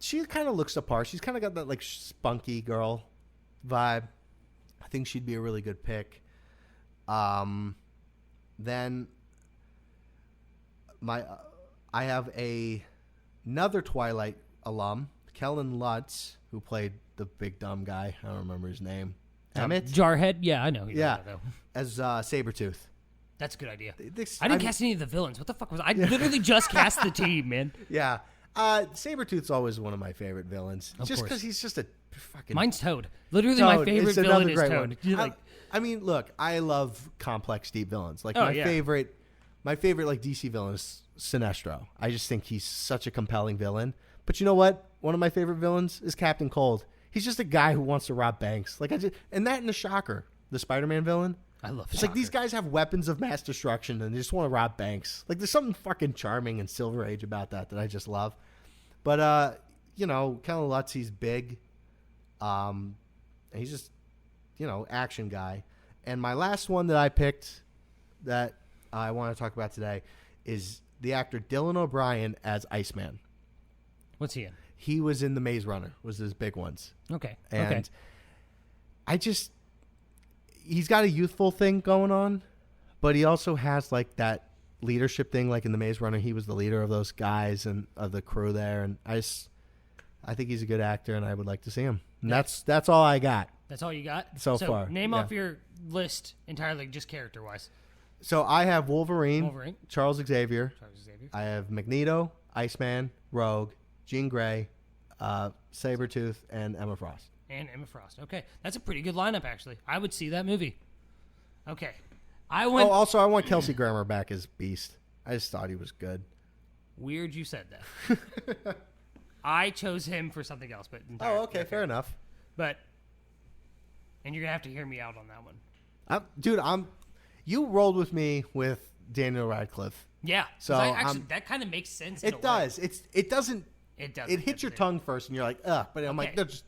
she kind of looks the part. She's kind of got that like spunky girl vibe. I think she'd be a really good pick. Then I have another Twilight alum, Kellen Lutz, who played the big dumb guy. I don't remember his name. Emmett? Jarhead? Yeah, I know. As Sabretooth. That's a good idea. I didn't cast any of the villains. What the fuck was I? Literally just cast the team, man. Yeah. Sabretooth's always one of my favorite villains. Of just course. because he's just a fucking... Mine's Toad. Literally my favorite villain is Toad. I mean, look, I love complex, deep villains. Like my favorite like DC villain is Sinestro. I just think he's such a compelling villain. But you know what? One of my favorite villains is Captain Cold. He's just a guy who wants to rob banks. And that and the Shocker, the Spider-Man villain. I love It's Shocker. like these guys have weapons of mass destruction and they just want to rob banks. Like there's something fucking charming and Silver Age about that I just love. But Kellen Lutz, he's big. He's just, action guy. And my last one that I picked that I want to talk about today is the actor Dylan O'Brien as Iceman. What's he in? He was in The Maze Runner, was his big ones. Okay. And he's got a youthful thing going on, but he also has like that leadership thing. Like in The Maze Runner, he was the leader of those guys and of the crew there. And I think he's a good actor, and I would like to see him. And that's all I got. That's all you got so far. Name off your list entirely, just character-wise. So I have Wolverine. Charles Xavier. Xavier. I have Magneto, Iceman, Rogue, Jean Grey, Sabretooth, and Emma Frost. Okay. That's a pretty good lineup, actually. I would see that movie. Okay. Also, I want Kelsey Grammer back as Beast. I just thought he was good. Weird you said that. I chose him for something else, but... okay, fair enough. And you're going to have to hear me out on that one. You rolled with me with Daniel Radcliffe. Yeah. So that kind of makes sense. It does. It doesn't. It does. It hits your tongue first, and you're like, ugh. But I'm like, no, just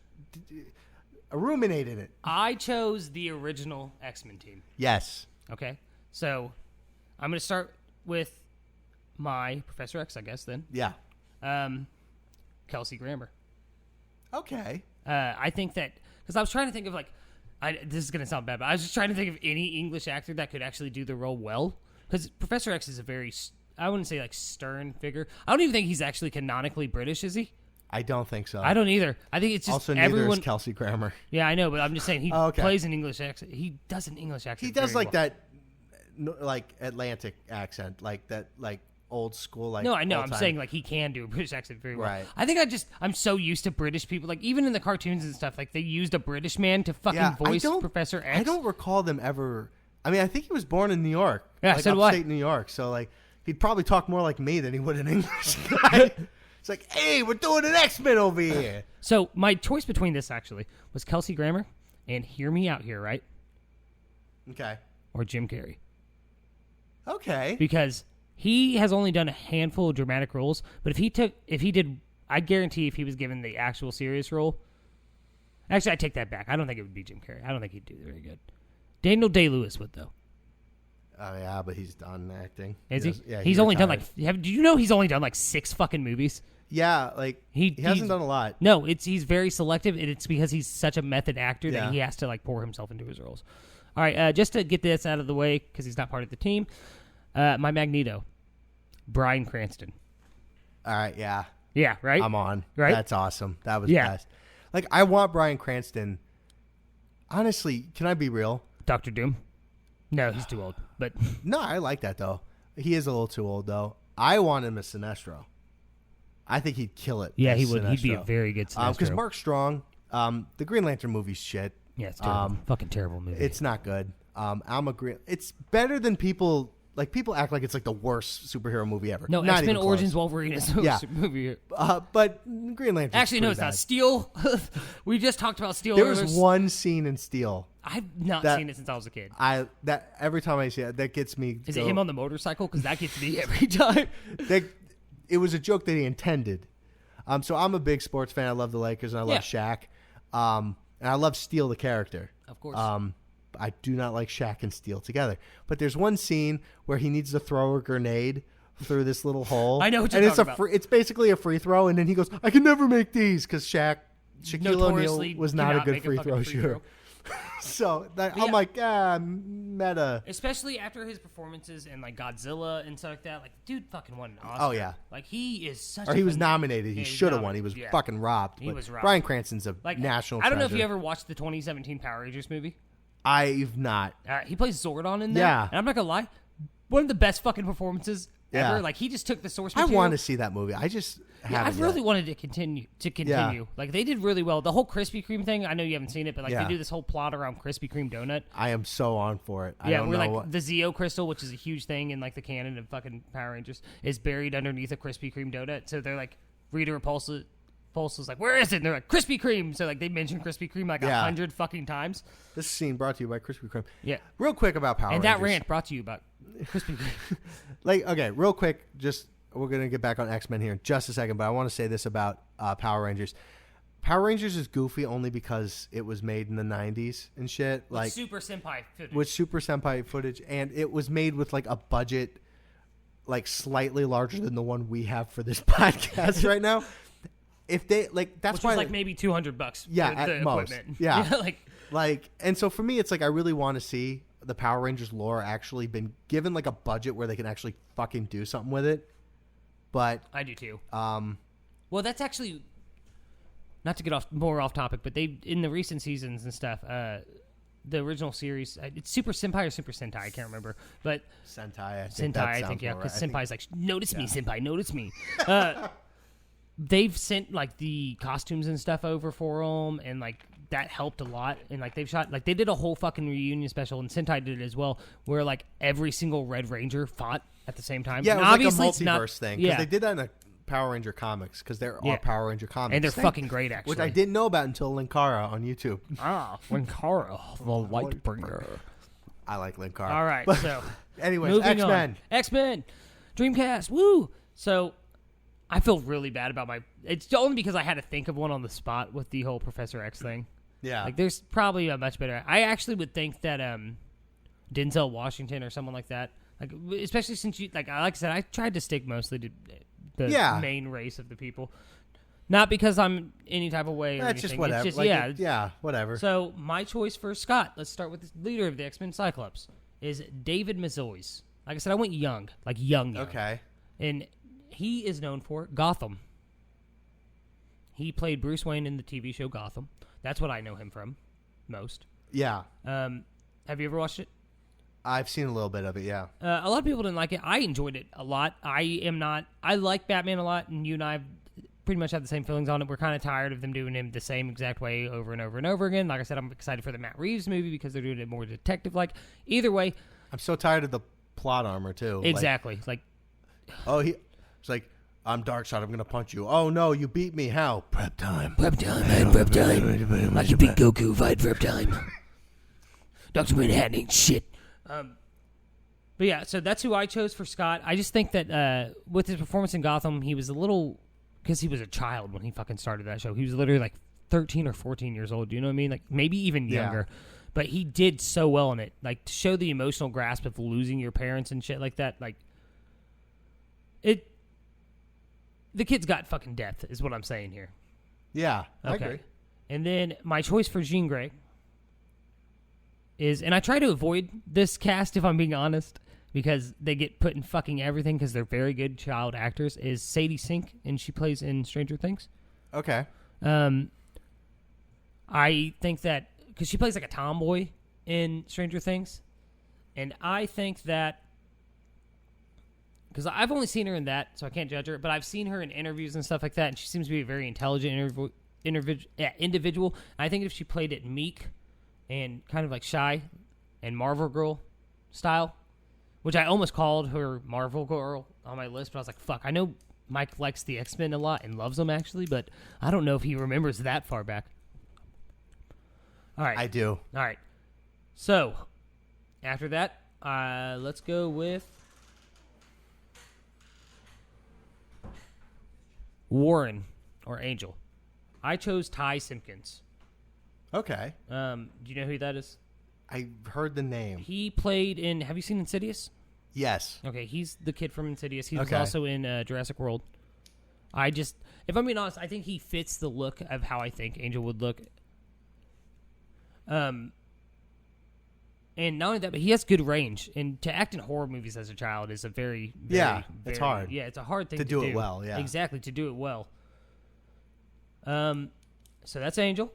ruminate in it. I chose the original X-Men team. Yes. Okay. So I'm going to start with my Professor X, I guess, then. Yeah. Kelsey Grammer. Okay. I think that, because I was trying to think of, like, this is going to sound bad, but I was just trying to think of any English actor that could actually do the role well. Because Professor X is a very, I wouldn't say, like, stern figure. I don't even think he's actually canonically British, is he? I don't think so. I don't either. I think it's just also, everyone. neither is Kelsey Grammer. Yeah, I know, but I'm just saying he Okay. plays an English accent. He does an English accent. He does very like well. that, like Atlantic accent, like that, like old school, like. No, I know. I'm old-time- saying like he can do a British accent very well. Right. I think I'm so used to British people. Like even in the cartoons and stuff, like they used a British man to fucking Yeah, voice Professor X. I don't recall them ever. I mean, I think he was born in New York. Yeah, like so do I. upstate New York. So like, he'd probably talk more like me than he would an English guy. It's like, hey, we're doing an X-Men over here. So my choice between this actually was Kelsey Grammer and hear me out here, right? Okay. Or Jim Carrey. Okay. Because he has only done a handful of dramatic roles, but I guarantee if he was given the actual serious role, actually I take that back. I don't think it would be Jim Carrey. I don't think he'd do very good. Daniel Day-Lewis would though. Oh yeah, but he's done acting. Is he? Yeah, he's only done retired. do you know he's only done like 6 fucking movies? Yeah, like he hasn't done a lot. No, he's very selective, and it's because he's such a method actor Yeah. that he has to like pour himself into his roles. All right, just to get this out of the way because he's not part of the team, my Magneto, Bryan Cranston. All right, yeah. Yeah, right. I'm on. Right? That's awesome. That was Yeah. best. Like I want Bryan Cranston. Honestly, can I be real? Doctor Doom. No, he's too old. But No, I like that though. He is a little too old though. I want him as Sinestro. I think he'd kill it. yeah, as he would. He'd be a Sinestro. very good Sinestro. Because Mark Strong, the Green Lantern movie's shit. Yeah, it's terrible. Fucking terrible movie. It's not good. I'm agree. It's better than people like. People act like it's like the worst superhero movie ever. no, Not X-Men even close. Origins Wolverine is the Yeah. movie. But Green Lantern. Actually, no, it's not. Steel. We just talked about Steel. There was earlier. one scene in Steel. I've not that- seen it since I was a kid. That every time I see it, that gets me. Is it him on the motorcycle? Because that gets me every time. It was a joke that he intended. So I'm a big sports fan. I love the Lakers and I love Shaq. And I love Steel the character. Of course. I do not like Shaq and Steel together. But there's one scene where he needs to throw a grenade through this little hole. I know what you're and talking about. It's basically a free throw, and then he goes, "I can never make these," because Shaquille Notoriously O'Neal was not a cannot good make free fucking throw free shooter. So I'm like, meta. Especially after his performances in like Godzilla and stuff like that. Like, dude fucking won an Oscar. Oh, yeah. Like, he is such Or a he was phen- nominated. Yeah, He was should have won. He was nominated. Yeah. fucking robbed. He But was robbed. Bryan Cranston's a Like, national I don't know if treasure. you ever watched the 2017 Power Rangers movie. I've not. He plays Zordon in there. Yeah. And I'm not going to lie. One of the best fucking performances Yeah. ever. Like, he just took the source I material. want to see that movie. I just haven't. I've really yet. wanted to continue. Yeah. Like, they did really well. The whole Krispy Kreme thing, I know you haven't seen it, but like Yeah. they do this whole plot around Krispy Kreme donut. I am so on for it. I Yeah, don't we're know like what. the Zeo crystal, which is a huge thing in like the canon of fucking Power Rangers, is buried underneath a Krispy Kreme donut. So they're like, Rita Repulsa is like, where is it? And they're like, Krispy Kreme. So like they mention Krispy Kreme like 100 fucking times. This scene brought to you by Krispy Kreme. Yeah. Real quick about Power And Rangers. that rant brought to you about Krispy Kreme. Like, okay, real quick, just we're gonna get back on X-Men here in just a second, but I want to say this about Power Rangers. Power Rangers is goofy only because it was made in the 90s and shit. Like Super Senpai footage. with Super Senpai footage, and it was made with like a budget like slightly larger than the one we have for this podcast right now. If they like, that's which why was like maybe $200. Yeah, for at the most. equipment. Yeah. like and so for me, it's like I really want to see the Power Rangers lore actually been given like a budget where they can actually fucking do something with it. But I do too. Well, that's actually not to get off topic, but they in the recent seasons and stuff. The original series, it's Super Senpai or Super Sentai, I can't remember, but Sentai, I Sentai, yeah, because Senpai's like, notice me, Senpai, notice me. They've sent like the costumes and stuff over for them, and like that helped a lot. And like they've shot, like they did a whole fucking reunion special, and Sentai did it as well, where like every single Red Ranger fought at the same time. Yeah, and it was obviously like it's a not, multiverse thing. Because they did that in the Power Ranger comics, because there are Power Ranger comics. and they're fucking great, actually. Which I didn't know about until Linkara on YouTube. Linkara, the Lightbringer. I like Linkara. All right, But so anyways, moving X-Men. on. X-Men, Dreamcast, woo! So I feel really bad about it's only because I had to think of one on the spot with the whole Professor X thing. Yeah. Like, there's probably a much better. I actually would think that Denzel Washington or someone like that, Like, especially since you, like I said, I tried to stick mostly to the main race of the people. Not because I'm any type of way or anything. Just whatever. It's just, yeah, whatever. So my choice for Scott, let's start with the leader of the X-Men Cyclops, is David Mazouz. Like I said, I went young, like young. Okay. And he is known for Gotham. He played Bruce Wayne in the TV show Gotham. That's what I know him from most. Yeah. Have you ever watched it? I've seen a little bit of it, yeah. A lot of people didn't like it. I enjoyed it a lot. I like Batman a lot, and you and I pretty much have the same feelings on it. We're kind of tired of them doing him the same exact way over and over and over again. Like I said, I'm excited for the Matt Reeves movie because they're doing it more detective-like. Either way. I'm so tired of the plot armor, too. Exactly. It's like, I'm Darkseid, I'm going to punch you. Oh, no, you beat me. How? Prep time. Prep time. Like you beat Goku, fight prep time. Dr. Manhattan ain't shit. But yeah, so that's who I chose for Scott. I just think that with his performance in Gotham, he was a little, because he was a child when he fucking started that show. He was literally like 13 or 14 years old. Do you know what I mean? Like maybe even younger. But he did so well in it. Like to show the emotional grasp of losing your parents and shit like that. Like the kid's got fucking depth is what I'm saying here. Yeah, I okay. agree. And then my choice for Jean Grey is, and I try to avoid this cast if I'm being honest, because they get put in fucking everything because they're very good child actors, is Sadie Sink, and she plays in Stranger Things. Okay. I think that, because she plays like a tomboy in Stranger Things, and I think that, because I've only seen her in that, so I can't judge her, but I've seen her in interviews and stuff like that, and she seems to be a very intelligent individual. I think if she played it meek and kind of like shy and Marvel Girl style, which I almost called her Marvel Girl on my list, but I was like, fuck, I know Mike likes the X-Men a lot and loves them actually, but I don't know if he remembers that far back. All right. I do. All right. So, after that, let's go with Warren or Angel. I chose Ty Simpkins. Okay. Do you know who that is? I heard the name. He played in, have you seen Insidious? Yes. Okay, he's the kid from Insidious. He was also in Jurassic World. If I'm being honest, I think he fits the look of how I think Angel would look. And not only that, but he has good range. And to act in horror movies as a child is a very it's hard. Yeah, it's a hard thing to do. It well, yeah. Exactly, to do it well. So that's Angel.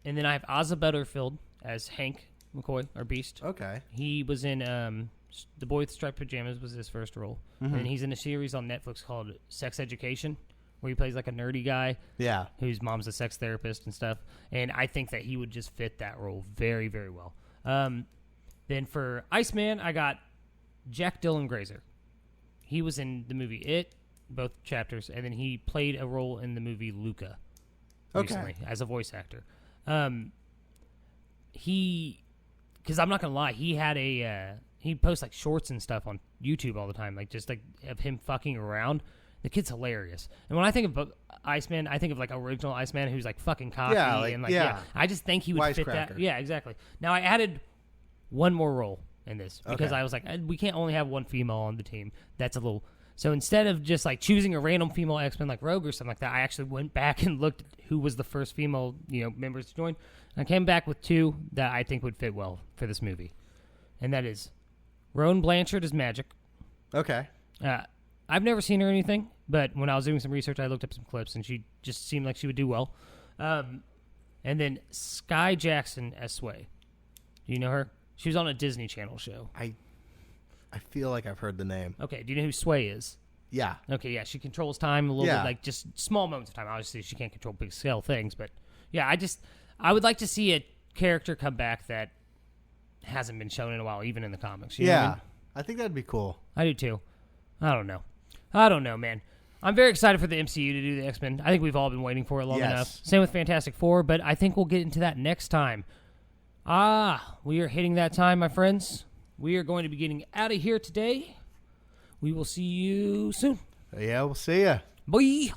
And then I have Ozzy Butterfield as Hank McCoy, or Beast. Okay. He was in The Boy with Striped Pajamas was his first role. Mm-hmm. And he's in a series on Netflix called Sex Education, where he plays like a nerdy guy whose mom's a sex therapist and stuff. And I think that he would just fit that role very, very well. Then for Iceman, I got Jack Dylan Grazer. He was in the movie It, both chapters, and then he played a role in the movie Luca recently as a voice actor. Because I'm not going to lie, he had he posts like shorts and stuff on YouTube all the time, like just like of him fucking around. The kid's hilarious. And when I think of Iceman, I think of like original Iceman who's like fucking cocky. I just think he would fit that. Yeah, exactly. Now I added one more role in this because I was like, we can't only have one female on the team. That's a little... So instead of just like choosing a random female X-Men like Rogue or something like that, I actually went back and looked at who was the first female, members to join. And I came back with two that I think would fit well for this movie. And that is Roan Blanchard as Magic. Okay. I've never seen her or anything, but when I was doing some research, I looked up some clips, and she just seemed like she would do well. And then Sky Jackson as Sway. Do you know her? She was on a Disney Channel show. I feel like I've heard the name. Okay, do you know who Sway is? Yeah. Okay, yeah, she controls time a little bit, like just small moments of time. Obviously, she can't control big scale things, but yeah, I would like to see a character come back that hasn't been shown in a while, even in the comics. You know what I mean? I think that'd be cool. I do too. I don't know, man. I'm very excited for the MCU to do the X-Men. I think we've all been waiting for it long enough. Same with Fantastic Four, but I think we'll get into that next time. We are hitting that time, my friends. We are going to be getting out of here today. We will see you soon. Yeah, we'll see ya. Bye.